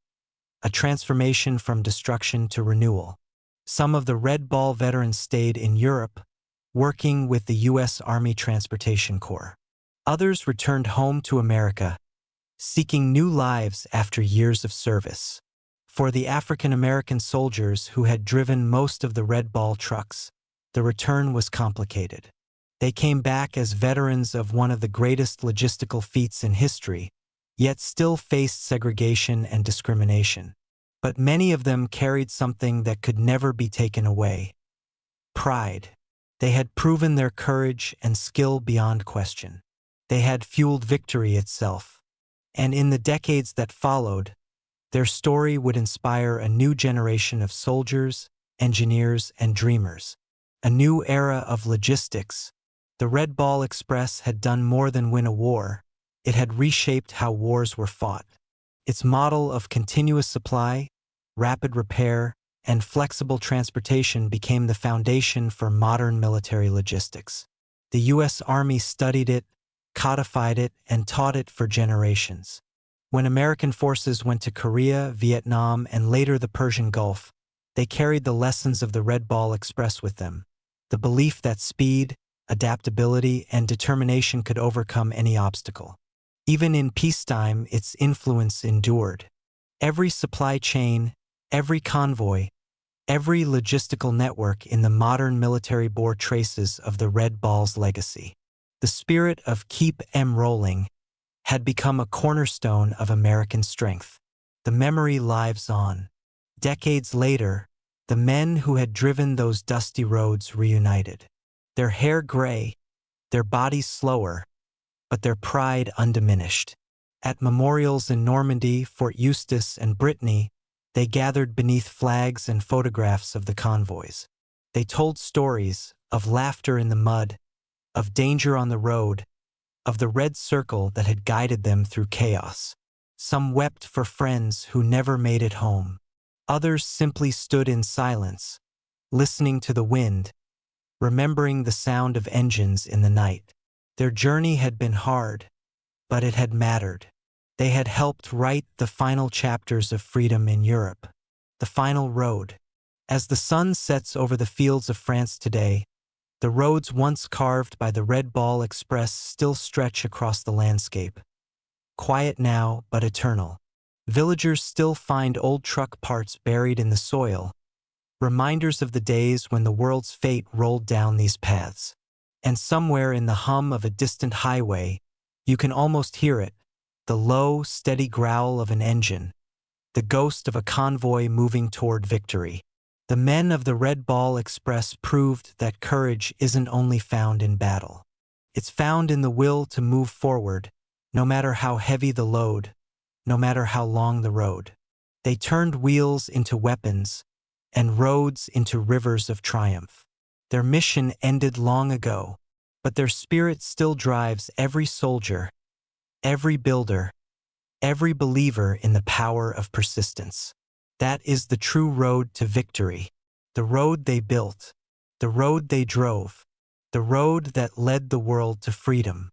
a transformation from destruction to renewal. Some of the Red Ball veterans stayed in Europe, working with the U.S. Army Transportation Corps. Others returned home to America, seeking new lives after years of service. For the African American soldiers who had driven most of the Red Ball trucks, the return was complicated. They came back as veterans of one of the greatest logistical feats in history, yet still faced segregation and discrimination. But many of them carried something that could never be taken away: pride. They had proven their courage and skill beyond question. They had fueled victory itself. And in the decades that followed, their story would inspire a new generation of soldiers, engineers, and dreamers. A new era of logistics. The Red Ball Express had done more than win a war. It had reshaped how wars were fought. Its model of continuous supply, rapid repair, and flexible transportation became the foundation for modern military logistics. The U.S. Army studied it, codified it, and taught it for generations. When American forces went to Korea, Vietnam, and later the Persian Gulf, they carried the lessons of the Red Ball Express with them. The belief that speed, adaptability, and determination could overcome any obstacle. Even in peacetime, its influence endured. Every supply chain, every convoy, every logistical network in the modern military bore traces of the Red Ball's legacy. The spirit of "keep 'em rolling" had become a cornerstone of American strength. The memory lives on. Decades later, the men who had driven those dusty roads reunited. Their hair gray, their bodies slower, but their pride undiminished. At memorials in Normandy, Fort Eustis, and Brittany, they gathered beneath flags and photographs of the convoys. They told stories of laughter in the mud, of danger on the road, of the red circle that had guided them through chaos. Some wept for friends who never made it home. Others simply stood in silence, listening to the wind, remembering the sound of engines in the night. Their journey had been hard, but it had mattered. They had helped write the final chapters of freedom in Europe, the final road. As the sun sets over the fields of France today, the roads once carved by the Red Ball Express still stretch across the landscape. Quiet now, but eternal. Villagers still find old truck parts buried in the soil, reminders of the days when the world's fate rolled down these paths. And somewhere in the hum of a distant highway, you can almost hear it, the low, steady growl of an engine, the ghost of a convoy moving toward victory. The men of the Red Ball Express proved that courage isn't only found in battle. It's found in the will to move forward, no matter how heavy the load, no matter how long the road. They turned wheels into weapons and roads into rivers of triumph. Their mission ended long ago, but their spirit still drives every soldier, every builder, every believer in the power of persistence. That is the true road to victory, the road they built, the road they drove, the road that led the world to freedom.